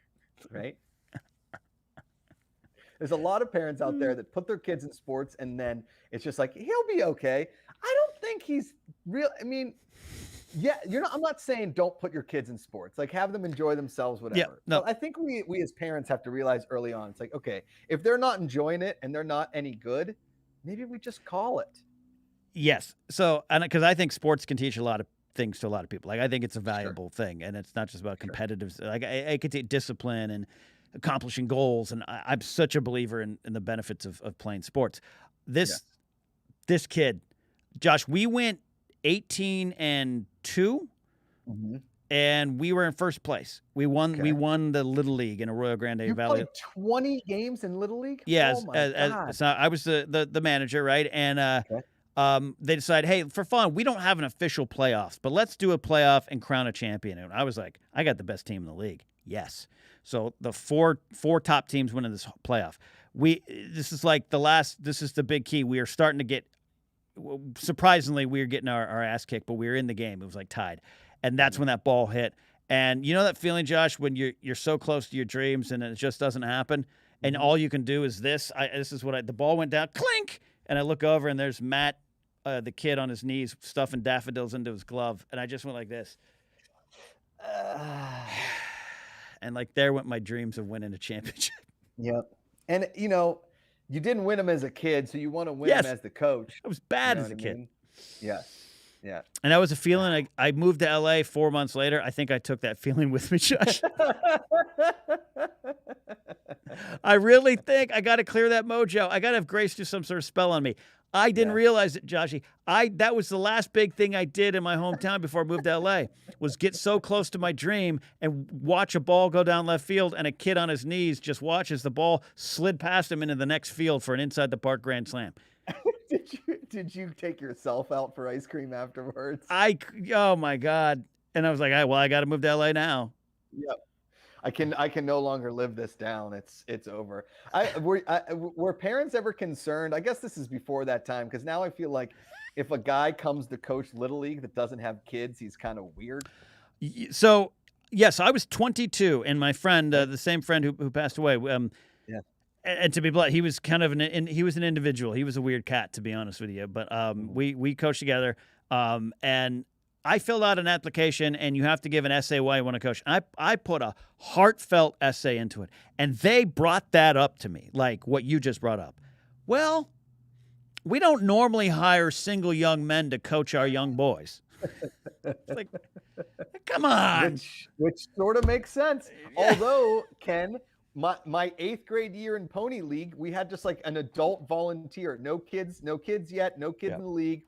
right? There's a lot of parents out there that put their kids in sports, and then it's just like, he'll be okay. I don't think he's real. I mean, I'm not saying don't put your kids in sports. Like, have them enjoy themselves, whatever. Yeah, no. But I think we as parents have to realize early on, it's like, okay, if they're not enjoying it and they're not any good, maybe we just call it. Yes. So, because I think sports can teach a lot of things to a lot of people. Like, I think it's a valuable thing, and it's not just about competitive. Like, I could take discipline and accomplishing goals, and I'm such a believer in the benefits of playing sports. This kid, Josh, we went 18-2, and we were in first place. We won. We won the Little League in Arroyo Grande Valley. You played 20 games in Little League? Yeah, so I was the manager, right? And they decided, hey, for fun, we don't have an official playoffs, but let's do a playoff and crown a champion. And I was like, I got the best team in the league. Yes. So the four top teams win in this playoff. This is the big key. We are starting to get, surprisingly, we were getting our ass kicked, but we were in the game. It was like tied. And that's when that ball hit. And you know that feeling, Josh, when you're so close to your dreams and it just doesn't happen, and all you can do is this. This is what the ball went down, clink, and I look over and there's Matt the kid on his knees stuffing daffodils into his glove, and I just went like this. And like there went my dreams of winning a championship. Yep. And you didn't win them as a kid, so you want to win them as the coach. I was bad as a kid. Mean? Yes. Yeah. And that was a feeling. I moved to LA 4 months later. I think I took that feeling with me, Josh. I really think I got to clear that mojo. I got to have Grace do some sort of spell on me. I didn't realize it, Joshy. That was the last big thing I did in my hometown before I moved to LA, was get so close to my dream and watch a ball go down left field, and a kid on his knees just watches the ball slid past him into the next field for an inside the park grand slam. Did you take yourself out for ice cream afterwards? Oh my God. And I was like, I got to move to LA now. Yep. I can no longer live this down. It's over. Were parents ever concerned? I guess this is before that time, because now I feel like if a guy comes to coach Little League that doesn't have kids, he's kind of weird. So yes, I was 22, and my friend, the same friend who passed away, and to be blunt, he was kind of he was an individual. He was a weird cat, to be honest with you. But we coached together, and I filled out an application, and you have to give an essay why you want to coach. I put a heartfelt essay into it, and they brought that up to me, like what you just brought up. Well, we don't normally hire single young men to coach our young boys. Like, come on. Which sort of makes sense. Yeah. Although, Ken, my 8th grade year in Pony League, we had just like an adult volunteer. No kids yet, no kids in the league.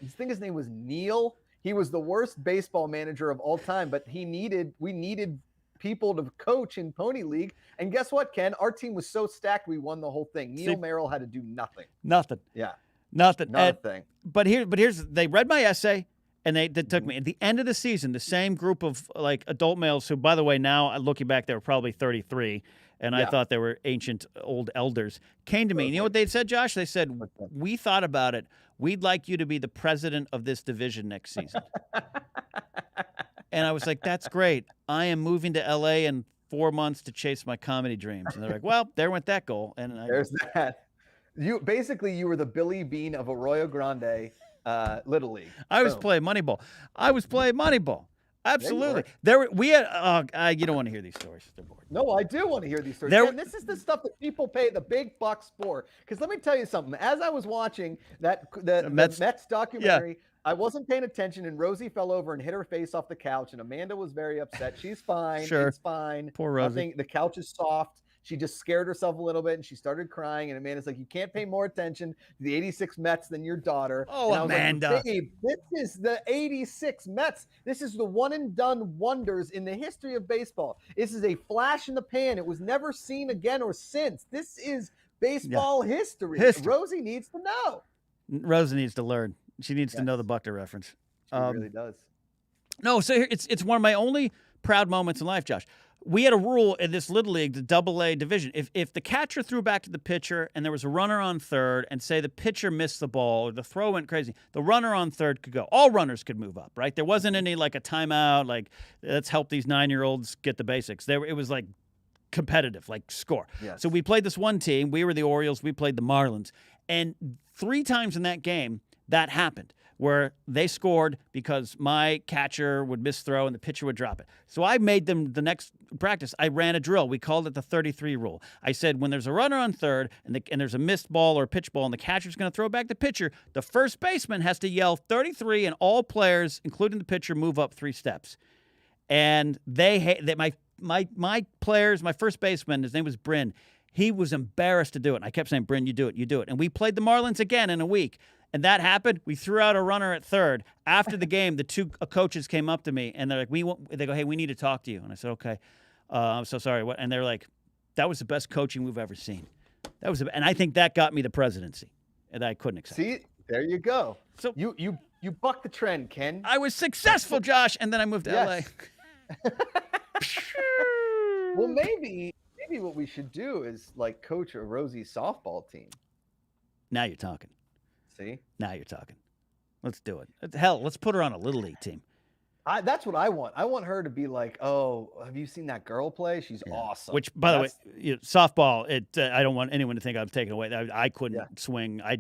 I think his name was Neil. He was the worst baseball manager of all time, but we needed people to coach in Pony League. And guess what, Ken? Our team was so stacked, we won the whole thing. Neil Merrill had to do nothing. Nothing. Yeah. Nothing. Not a thing. But here's they read my essay, and they took me. At the end of the season, the same group of like adult males who, by the way, now looking back, they were probably 33, and I thought they were ancient old elders, came to me. You know what they said, Josh? They said, we thought about it. We'd like you to be the president of this division next season. And I was like, that's great. I am moving to L.A. in 4 months to chase my comedy dreams. And they're like, well, there went that goal. And there's that. You were the Billy Bean of Arroyo Grande Little League. I was playing Moneyball. Absolutely. We had. You don't want to hear these stories. They're boring. No, I do want to hear these stories. And this is the stuff that people pay the big bucks for. Because let me tell you something. As I was watching the Mets documentary, I wasn't paying attention, and Rosie fell over and hit her face off the couch, and Amanda was very upset. She's fine. Sure. It's fine. Poor Rosie. The couch is soft. She just scared herself a little bit, and she started crying. And Amanda's like, you can't pay more attention to the 86 Mets than your daughter. Oh, and I was Amanda. like, Babe, this is the 86 Mets. This is the one-and-done wonders in the history of baseball. This is a flash in the pan. It was never seen again or since. This is baseball history. Rosie needs to know. Rosie needs to learn. She needs to know the Buckner reference. She really does. No, so here, it's one of my only proud moments in life, Josh. We had a rule in this Little League, the Double-A division. If the catcher threw back to the pitcher and there was a runner on third, and say the pitcher missed the ball or the throw went crazy, the runner on third could go. All runners could move up, right? There wasn't any like a timeout, like let's help these 9-year-olds get the basics. It was like competitive, like score. Yes. So we played this one team. We were the Orioles. We played the Marlins. And 3 times in that game, that happened, where they scored because my catcher would miss throw and the pitcher would drop it. So I made them the next practice. I ran a drill. We called it the 33 rule. I said, when there's a runner on third and there's a missed ball or a pitch ball and the catcher's going to throw back the pitcher, the first baseman has to yell 33 and all players, including the pitcher, move up 3 steps. And my players, my first baseman, his name was Bryn. He was embarrassed to do it. And I kept saying, Bryn, you do it. And we played the Marlins again in a week. And that happened. We threw out a runner at third. After the game, the 2 coaches came up to me, and they're like, they go, hey, we need to talk to you. And I said, okay. I'm so sorry. What? And they're like, that was the best coaching we've ever seen. And I think that got me the presidency, and I couldn't accept. See, there you go. So you bucked the trend, Ken. I was successful, Josh, and then I moved to LA. Well, maybe what we should do is like coach a Rosie softball team. Now you're talking. See? Now you're talking. Let's do it. Hell, let's put her on a Little League team. That's what I want. I want her to be like, oh, have you seen that girl play? She's awesome. Which, by the way, softball, I don't want anyone to think I'm taking away. I couldn't swing. I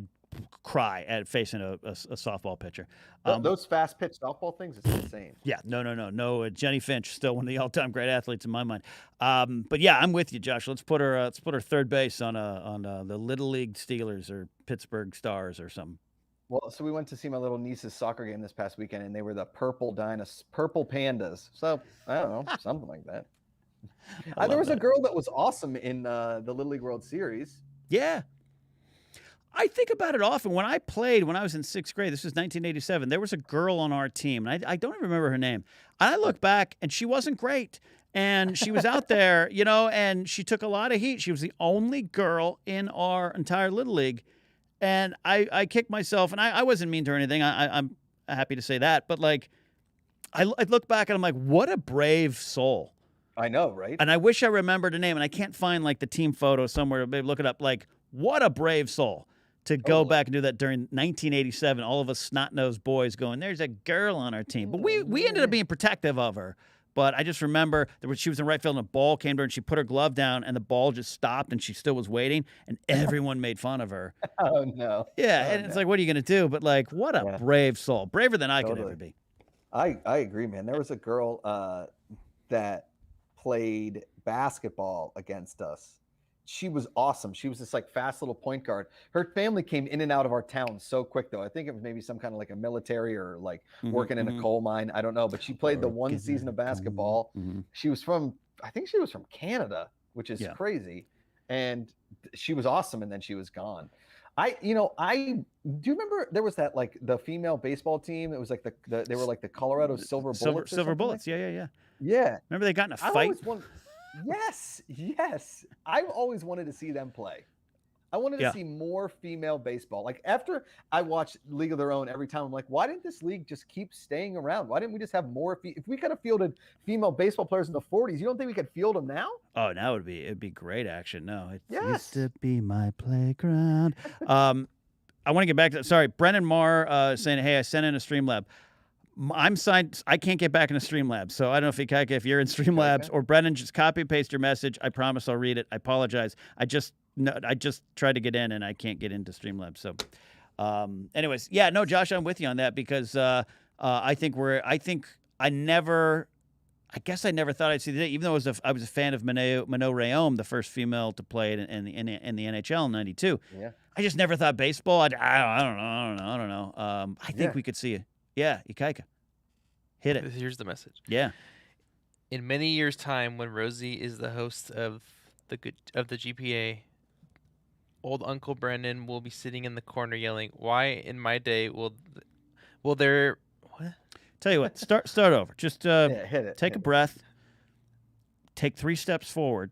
cry at facing a softball pitcher. Those fast pitch softball things is insane. Yeah, no. Jenny Finch, still one of the all-time great athletes in my mind. But yeah, I'm with you, Josh. Let's put her third base on the Little League Steelers or Pittsburgh Stars or something. Well, so we went to see my little niece's soccer game this past weekend, and they were the purple pandas. So I don't know, something like that. There was a girl that was awesome in the Little League World Series. Yeah. I think about it often. When I played, when I was in 6th grade, this was 1987, there was a girl on our team, and I don't even remember her name. And I look back, and she wasn't great. And she was out there, and she took a lot of heat. She was the only girl in our entire Little League. And I kicked myself, and I wasn't mean to her or anything. I'm happy to say that. But, like, I look back, and I'm like, what a brave soul. I know, right? And I wish I remembered her name, and I can't find, like, the team photo somewhere. Maybe look it up. Like, what a brave soul to go back and do that during 1987. All of us snot-nosed boys going, there's a girl on our team. But we ended up being protective of her. But I just remember she was in right field, and a ball came to her, and she put her glove down, and the ball just stopped, and she still was waiting, and everyone made fun of her. Oh, no. Yeah, and it's like, what are you going to do? But, like, what a brave soul. Braver than I could ever be. I agree, man. There was a girl that played basketball against us. She was awesome. She was this like fast little point guard. Her family came in and out of our town so quick, though. I think it was maybe some kind of like a military or like working in a coal mine. I don't know, but she played the one season of basketball. She was I think she was from Canada, which is crazy. And she was awesome. And then she was gone. Do you remember there was that like the female baseball team? It was like they were like the Colorado Silver Bullets. Silver Bullets. Like? Yeah. Remember they got in a fight? Yes. I've always wanted to see them play. I wanted to see more female baseball. Like after I watched League of Their Own every time, I'm like, why didn't this league just keep staying around? Why didn't we just have more? If we could have fielded female baseball players in the 40s, you don't think we could field them now? Oh, now it'd be great action. No, it used to be my playground. I want to get back to that. Sorry, Brennan Marr saying, hey, I sent in a Streamlab. I'm signed. I can't get back into Streamlabs, so I don't know if you're in Streamlabs or Brennan, just copy and paste your message. I promise I'll read it. I apologize. I just tried to get in and I can't get into Streamlabs. So, anyways, yeah, no, Josh, I'm with you on that because I guess I never thought I'd see the day, even though I was a fan of Minot Rayom, the first female to play it in the NHL in '92. Yeah, I just never thought baseball. I don't know. I think we could see it. Yeah, Ikaika. Hit it. Here's the message. Yeah. In many years' time, when Rosie is the host of the GPA, old Uncle Brendan will be sitting in the corner yelling, "Why in my day will there?" What? Tell you what. Start over. Just hit it. Take a breath. Take 3 steps forward.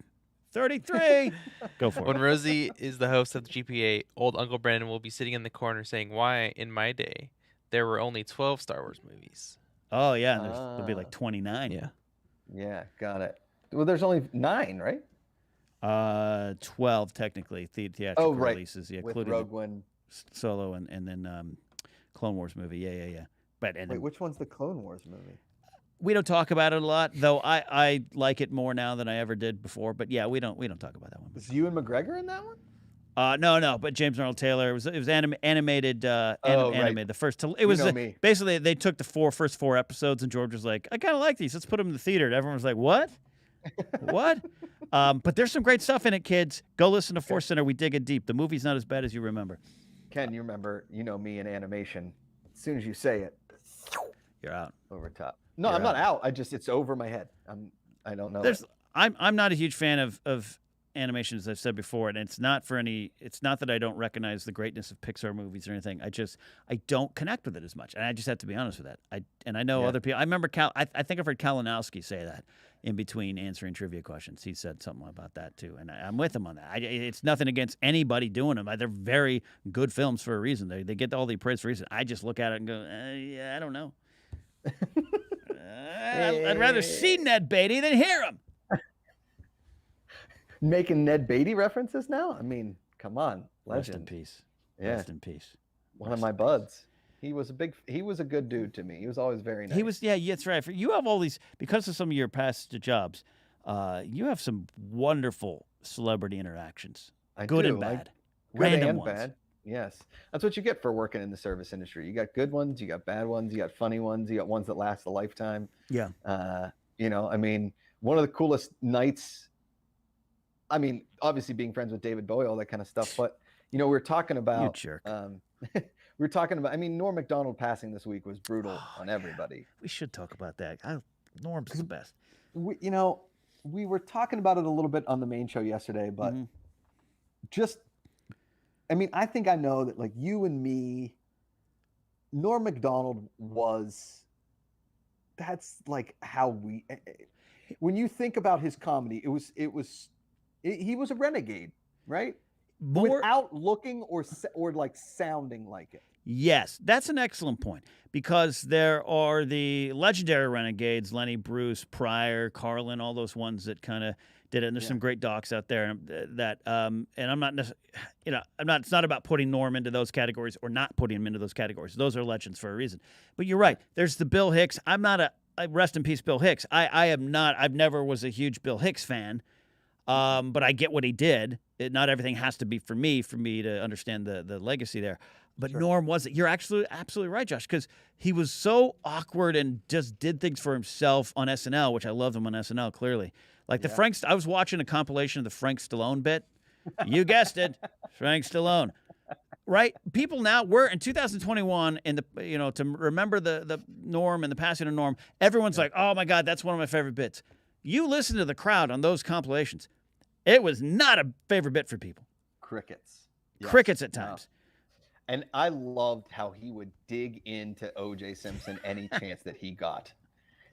33. Go for it. When Rosie is the host of the GPA, old Uncle Brendan will be sitting in the corner saying, "Why in my day there were only 12 Star Wars movies." Oh, yeah. And there'll be like 29. Yeah. Yeah, got it. Well, there's only 9, right? 12 technically. Theatrical releases. Yeah, with including Rogue One. Solo and then Clone Wars movie. Yeah. But which one's the Clone Wars movie? We don't talk about it a lot, though. I like it more now than I ever did before. But yeah, we don't talk about that one. Was Ewan McGregor in that one? No, but James Arnold Taylor. It was animated. Animated. The first. It was basically they took the first 4 episodes, and George was like, "I kind of like these. Let's put them in the theater." And everyone was like, "What? What?" But there's some great stuff in it, kids. Go listen to Force Center. We dig it deep. The movie's not as bad as you remember. Ken, you remember? You know me in animation. As soon as you say it, you're out. Over top. No, I'm not out. It's over my head. I don't know. I'm not a huge fan of animation, as I've said before, and it's not that I don't recognize the greatness of Pixar movies or anything. I don't connect with it as much, and I just have to be honest with that. I know other people. I remember I think I've heard Kalinowski say that in between answering trivia questions. He said something about that too, and I'm with him on that. It's nothing against anybody doing them. They're very good films for a reason. They get all the praise for a reason. I just look at it and go, yeah, I don't know. I'd rather see Ned Beatty than hear him. Making Ned Beatty references now? I mean, come on. Legend. Rest in peace. Yeah. Rest in peace. One of my buds. He was a good dude to me. He was always very nice. He was, yeah, that's right. You have all these, because of some of your past jobs, you have some wonderful celebrity interactions. Good and bad. Good Random and ones. bad. Yes. That's what you get for working in the service industry. You got good ones, you got bad ones, you got funny ones, you got ones that last a lifetime. Yeah. I mean, one of the coolest nights, I mean, obviously being friends with David Bowie, all that kind of stuff, but we were talking about, You jerk. I mean, Norm Macdonald passing this week was brutal on everybody. We should talk about that. Norm's the best. We were talking about it a little bit on the main show yesterday, but I think I know that, like, you and me, Norm Macdonald that's like how when you think about his comedy, he was a renegade, right? Without looking or like sounding like it. Yes, that's an excellent point, because there are the legendary renegades, Lenny Bruce, Pryor, Carlin, all those ones that kind of did it. And there's some great docs out there and I'm not necessarily, it's not about putting Norm into those categories or not putting him into those categories. Those are legends for a reason. But you're right. There's the Bill Hicks. I'm not rest in peace, Bill Hicks. I've never was a huge Bill Hicks fan. But I get what he did. Not everything has to be for me to understand the legacy there. But sure. Norm wasn't. You're absolutely right, Josh, because he was so awkward and just did things for himself on SNL, which I loved him on SNL, clearly. Like I was watching a compilation of the Frank Stallone bit. You guessed it, Frank Stallone. Right? People now, we're in 2021, and to remember the Norm and the passing of Norm, everyone's like, oh my God, that's one of my favorite bits. You listen to the crowd on those compilations. It was not a favorite bit for people. Crickets. Yes. Crickets at times. And I loved how he would dig into O.J. Simpson any chance that he got,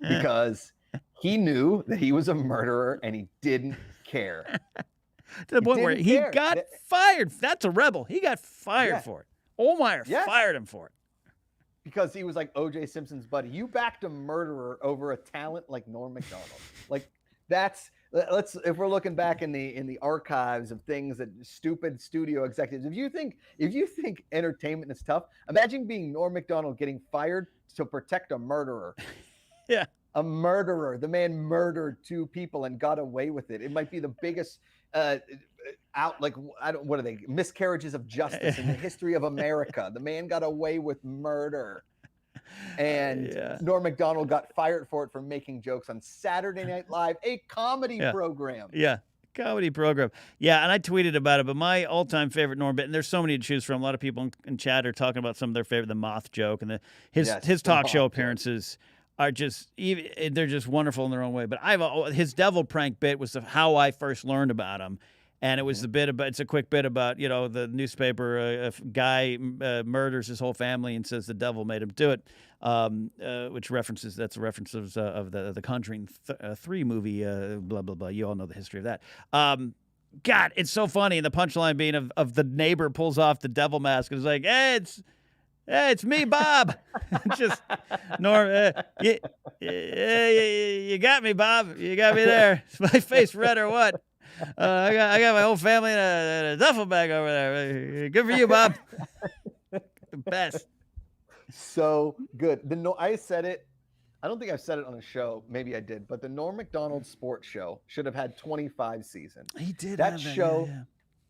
because he knew that he was a murderer and he didn't care. To the point where he got fired. That's a rebel. He got fired for it. Ohlmeyer fired him for it. Because he was like O.J. Simpson's buddy. You backed a murderer over a talent like Norm Macdonald. Like, if we're looking back in the archives of things that stupid studio executives, if you think entertainment is tough, imagine being Norm Macdonald getting fired to protect a murderer. Yeah. A murderer. The man murdered 2 people and got away with it. It might be the biggest miscarriages of justice in the history of America. The man got away with murder. And Norm Macdonald got fired for it for making jokes on Saturday Night Live, a comedy program. Yeah, comedy program. Yeah, and I tweeted about it, but my all-time favorite Norm bit, and there's so many to choose from. A lot of people in chat are talking about some of their favorite, the moth joke, and his talk show appearances are they're just wonderful in their own way. But his devil prank bit was how I first learned about him. And it was it's a quick bit about, the newspaper, a guy murders his whole family and says the devil made him do it, which that's a reference of the Conjuring 3 movie, blah, blah, blah. You all know the history of that. God, it's so funny. And the punchline being of the neighbor pulls off the devil mask and is like, hey, it's me, Bob. Just, Norm, you got me, Bob. You got me there. Is my face red or what? I got my whole family in a duffel bag over there. Good for you, Bob. The best. So good. I said it. I don't think I've said it on a show. Maybe I did. But the Norm Macdonald Sports Show should have had 25 seasons. He did. That show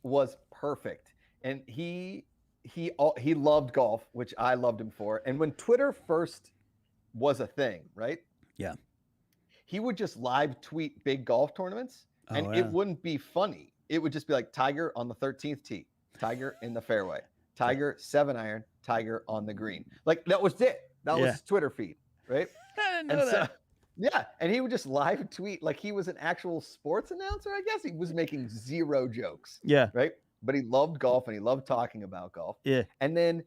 was perfect, and he loved golf, which I loved him for. And when Twitter first was a thing, right? Yeah. He would just live tweet big golf tournaments. And it wouldn't be funny. It would just be like Tiger on the 13th tee, Tiger in the fairway, Tiger 7-iron, Tiger on the green. Like, that was it. That was his Twitter feed, right? I didn't know that. Yeah, and he would just live tweet like he was an actual sports announcer, I guess. He was making 0 jokes. Yeah. Right? But he loved golf and he loved talking about golf. Yeah. And then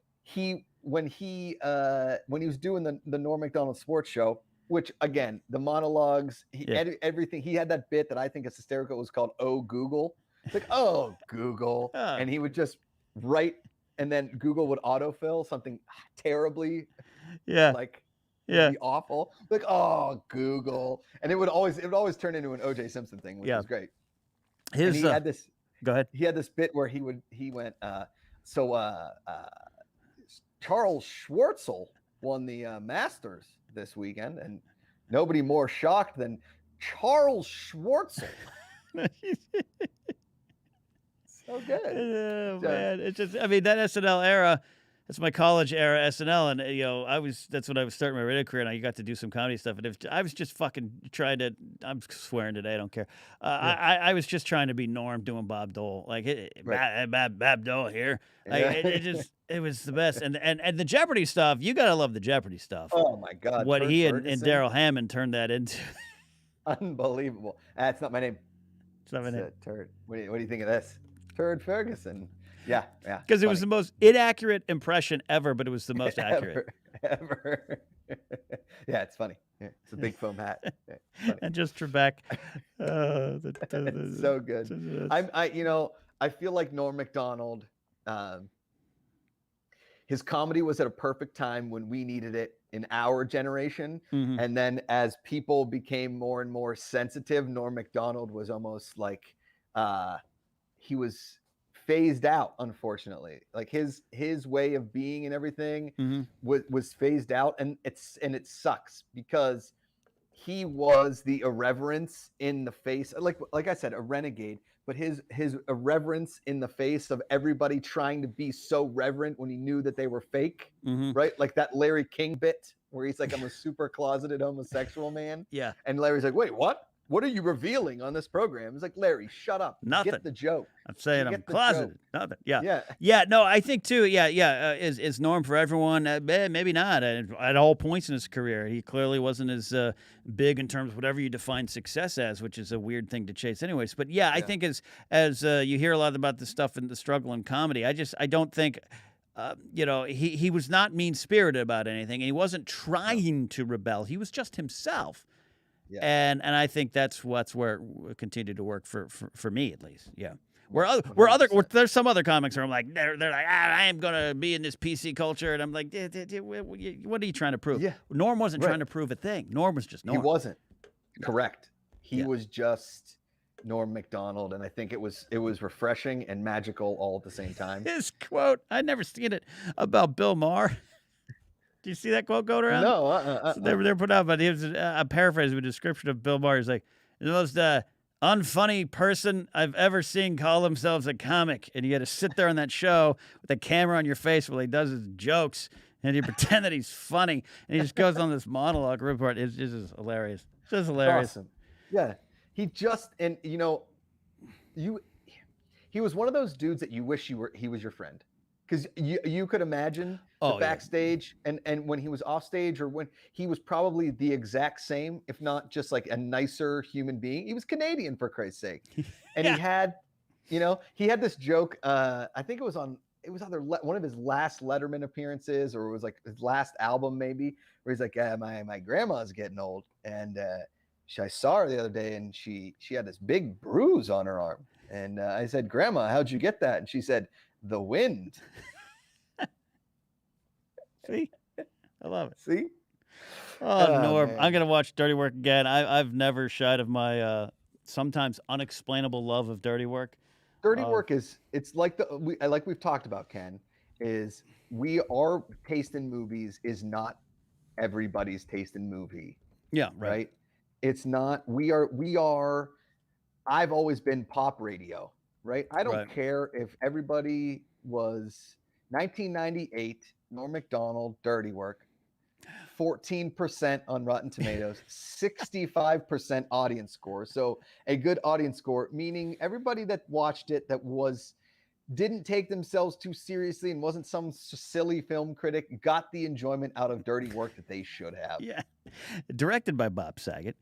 when he was doing the Norm Macdonald Sports Show, which, again, the monologues, everything. He had that bit that I think is hysterical. It was called "Oh Google." It's like, "Oh Google," and he would just write, and then Google would autofill something terribly, be awful. Like, "Oh Google," and it would always turn into an O.J. Simpson thing, which was great. And he had this. Go ahead. He had this bit where he went. Charles Schwartzel won the Masters this weekend, and nobody more shocked than Charles Schwartzel. So good. Oh, man, it's just, I mean, that SNL era, that's my college era SNL, and that's when I was starting my radio career, and I got to do some comedy stuff, and I was just fucking trying to, I'm swearing today, I don't care. I was just trying to be Norm doing Bob Dole, like, Right. Bob Dole here. Like, Yeah. it was the best, and the Jeopardy stuff, you gotta love the Jeopardy stuff. Oh my God. What Turd he and Ferguson. Daryl Hammond turned that into. Unbelievable. That's not my name. It's not my name. Turd. What do you think of this? Turd Ferguson. Yeah. Because it was the most inaccurate impression ever, but it was the most accurate. Ever. Yeah, it's funny. Yeah, it's a big foam hat. Yeah, and just Trebek. It's so good. I feel like Norm Macdonald, his comedy was at a perfect time when we needed it in our generation. Mm-hmm. And then as people became more and more sensitive, Norm Macdonald was almost like he was phased out, unfortunately. Like his way of being and everything was phased out, and it sucks because he was the irreverence in the face, like I said, a renegade, but his irreverence in the face of everybody trying to be so reverent when he knew that they were fake, right? Like that Larry King bit where he's like, I'm a super closeted homosexual man. Yeah. And Larry's like, wait, what? What are you revealing on this program? It's like, Larry, shut up. Nothing. Get the joke. I'm saying I'm closeted. Nothing. Yeah. Yeah. No, I think too. Yeah. Is Norm for everyone? Maybe not. At all points in his career, he clearly wasn't as big in terms of whatever you define success as, which is a weird thing to chase, anyways. But I think as you hear a lot about the stuff in the struggle in comedy, I don't think. He was not mean-spirited about anything, and he wasn't trying to rebel. He was just himself. Yeah. And I think that's where it continued to work for me, at least. Yeah. There's some other comics where I'm like, they're like, I am gonna be in this PC culture, and I'm like, what are you trying to prove? Yeah. Norm wasn't trying to prove a thing. Norm was just Norm. He wasn't. Correct. He was just Norm Macdonald, and I think it was refreshing and magical all at the same time. His quote, I'd never seen it, about Bill Maher. Do you see that quote going around? No. So they were put out, but it was a paraphrase of a description of Bill Maher. He's like, the most unfunny person I've ever seen call themselves a comic. And you got to sit there on that show with a camera on your face while he does his jokes, and you pretend that he's funny. And he just goes on this monologue report. It's just hilarious. Just hilarious. Awesome. Yeah. He just, and he was one of those dudes that you wish he was your friend. Because you could imagine the backstage and when he was off stage, or when he was probably the exact same, if not just like a nicer human being. He was Canadian, for Christ's sake. And he had this joke. I think it was either one of his last Letterman appearances, or it was like his last album maybe, where he's like, my grandma's getting old. And I saw her the other day, and she had this big bruise on her arm. And I said, Grandma, how'd you get that? And she said, the wind. See? I love it. See? Oh, Norm. Man. I'm going to watch Dirty Work again. I've never shied of my sometimes unexplainable love of Dirty Work. Dirty Work it's like like we've talked about, Ken, is our taste in movies is not everybody's taste in movie. Yeah, right. It's not, I've always been pop radio. Right? I don't care if everybody was 1998, Norm Macdonald, Dirty Work, 14% on Rotten Tomatoes, 65% audience score. So a good audience score, meaning everybody that watched it didn't take themselves too seriously and wasn't some silly film critic, got the enjoyment out of Dirty Work that they should have. Yeah. Directed by Bob Saget.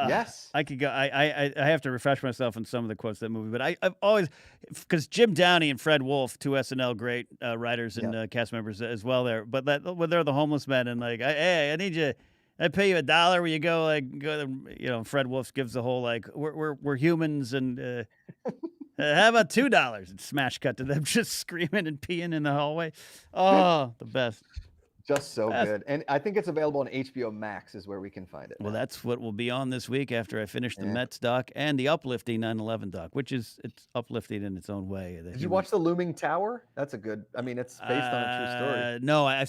Yes, I could go. I have to refresh myself on some of the quotes of that movie, but I've always, because Jim Downey and Fred Wolf, two SNL great writers and cast members as well there. But when they're the homeless men, and like, hey, I need you. I pay you $1 where you go. Fred Wolf gives the whole like, we're humans, and how about $2? And smash cut to them just screaming and peeing in the hallway. Oh, the best. Just so good. And I think it's available on HBO Max is where we can find it. Well, that's what will be on this week after I finish the Mets doc and the uplifting 9/11 doc, which it's uplifting in its own way. Did you watch The Looming Tower? That's it's based on a true story. No, I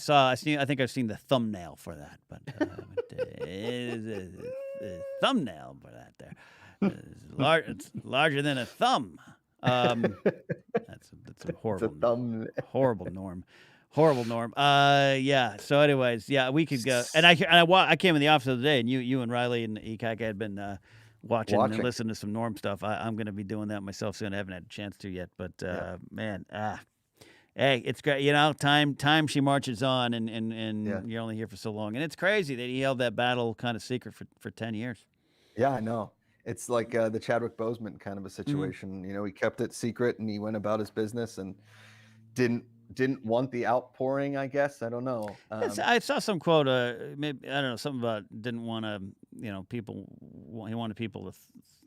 think I've seen the thumbnail for that, but the thumbnail for that there. It's larger than a thumb. That's a horrible, It's a thumb. horrible norm. Horrible norm. Yeah. So, anyways, yeah, we could go. And I came in the office the other day, and you and Riley and Ikaka had been watching and listening to some norm stuff. I'm going to be doing that myself soon. I haven't had a chance to yet, but man, hey, it's great. Time she marches on, and you're only here for so long, and it's crazy that he held that battle kind of secret for 10 years. Yeah, I know. It's like the Chadwick Boseman kind of a situation. He kept it secret and he went about his business and didn't want the outpouring, I guess. I don't know. I saw some quote, maybe, I don't know, something about didn't want to, people, he wanted people to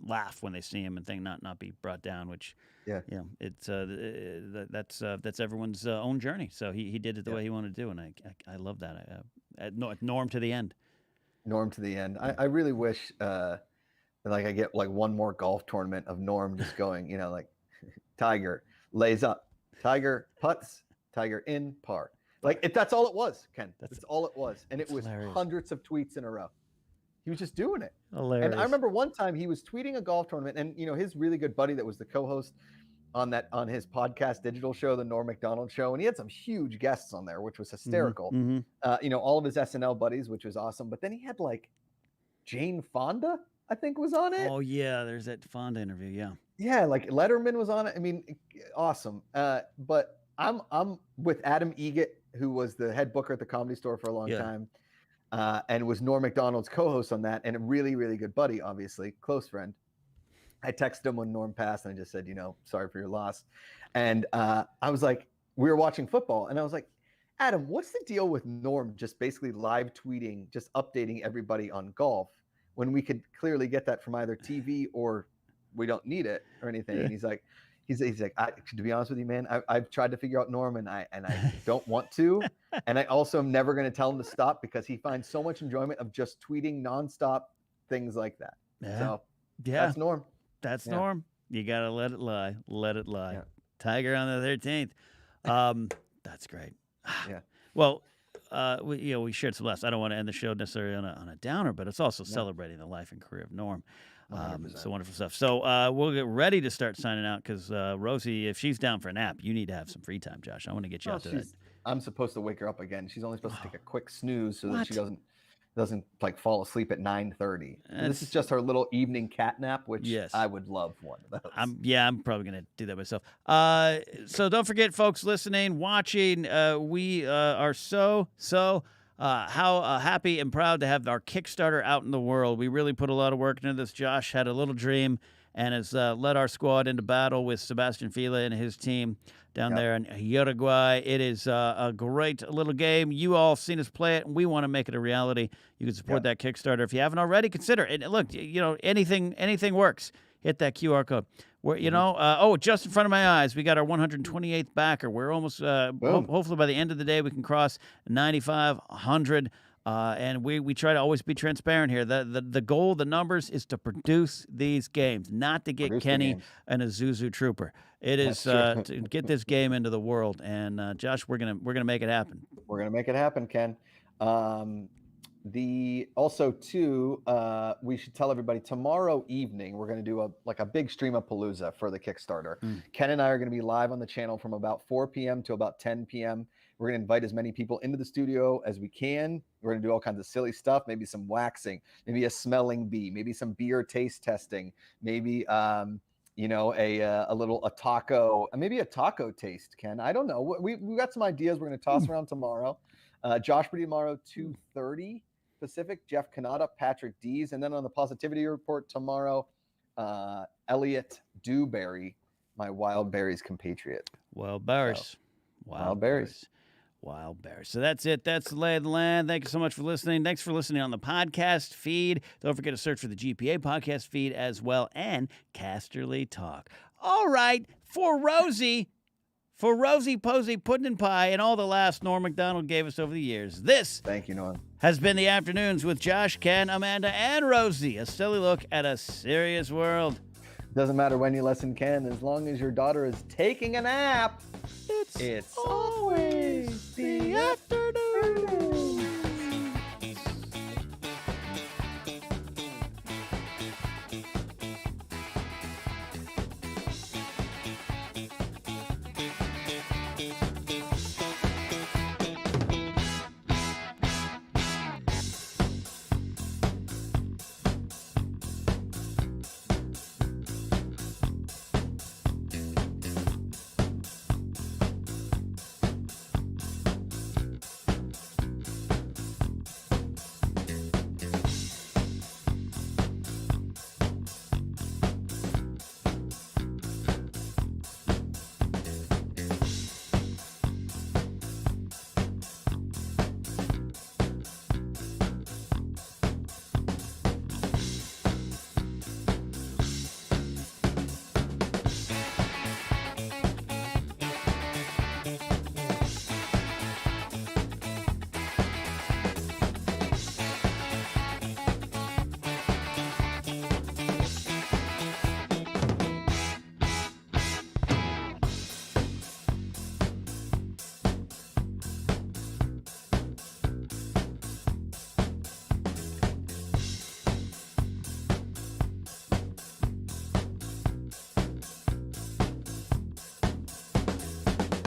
laugh when they see him and think not be brought down, which, it's that's everyone's own journey. So he did it the way he wanted to do, and I love that. Norm to the end. Norm to the end. I really wish I get like one more golf tournament of Norm just going, like Tiger lays up, Tiger putts, Tiger in, par. Like that's all it was, Ken. That's all it was. And it was hilarious. Hundreds of tweets in a row. He was just doing it. Hilarious. And I remember one time he was tweeting a golf tournament, and his really good buddy that was the co-host on his podcast digital show, the Norm Macdonald Show, and he had some huge guests on there, which was hysterical. Mm-hmm. All of his SNL buddies, which was awesome. But then he had like Jane Fonda, I think, was on it. Oh yeah, there's that Fonda interview. Yeah. Yeah, like Letterman was on it. I mean, awesome. But I'm with Adam Egget, who was the head booker at the Comedy Store for a long time, and was Norm Macdonald's co-host on that, and a really, really good buddy, obviously, close friend. I texted him when Norm passed, and I just said, sorry for your loss. And I was like, we were watching football, and I was like, Adam, what's the deal with Norm just basically live tweeting, just updating everybody on golf when we could clearly get that from either TV or we don't need it or anything? And he's like, to be honest with you, man, I've tried to figure out Norm, and I don't want to, and I also am never going to tell him to stop because he finds so much enjoyment of just tweeting nonstop things like that. Yeah. So that's Norm. That's Norm. You gotta let it lie. Let it lie. Yeah. Tiger on the 13th. That's great. Yeah. Well, we shared some laughs. I don't want to end the show necessarily on a downer, but it's also celebrating the life and career of Norm. So wonderful stuff. So we'll get ready to start signing out because Rosie, if she's down for a nap, you need to have some free time, Josh. I want to get you out to that. I'm supposed to wake her up again. She's only supposed to take a quick snooze so that she doesn't like fall aslepe at 9:30. This is just her little evening cat nap, which I would love one of those. I'm probably gonna do that myself. So don't forget, folks listening, watching, we are so happy and proud to have our Kickstarter out in the world. We really put a lot of work into this. Josh had a little dream and has led our squad into battle with Sebastian Fila and his team down there in Uruguay. It is a great little game. You all seen us play it, and we want to make it a reality. You can support that Kickstarter. If you haven't already, consider it. And look, anything works. Hit that QR code. We're, just in front of my eyes, we got our 128th backer. We're almost, hopefully by the end of the day, we can cross 9,500. And we try to always be transparent here. The goal, the numbers, is to produce these games, not to get Kenny an Isuzu Trooper. It is to get this game into the world. And Josh, we're gonna make it happen. We're gonna make it happen, Ken. We should tell everybody tomorrow evening we're going to do a big stream-a-palooza for the Kickstarter. Ken and I are going to be live on the channel from about 4 p.m. to about 10 p.m. We're going to invite as many people into the studio as we can. We're going to do all kinds of silly stuff, maybe some waxing, maybe a smelling bee, maybe some beer taste testing, maybe a taco, maybe a taco taste, Ken. I don't know. We got some ideas we're going to toss around tomorrow. Josh Brady tomorrow, 2:30 Pacific, Jeff Kanata, Patrick Dees, and then on the Positivity Report tomorrow, Elliot Dewberry, my Wild Berries compatriot. Wild Berries. Wild Berries. Wild Berries. So that's it. That's the lay of the land. Thank you so much for listening. Thanks for listening on the podcast feed. Don't forget to search for the GPA podcast feed as well and Casterly Talk. All right, for Rosie Posey, Puddin' and Pie, and all the laughs Norm Macdonald gave us over the years. This Thank you, Norm. Has been the Afternoons with Josh, Ken, Amanda, and Rosie. A silly look at a serious world. Doesn't matter when you listen, Ken, as long as your daughter is taking a nap. It's always the afternoon.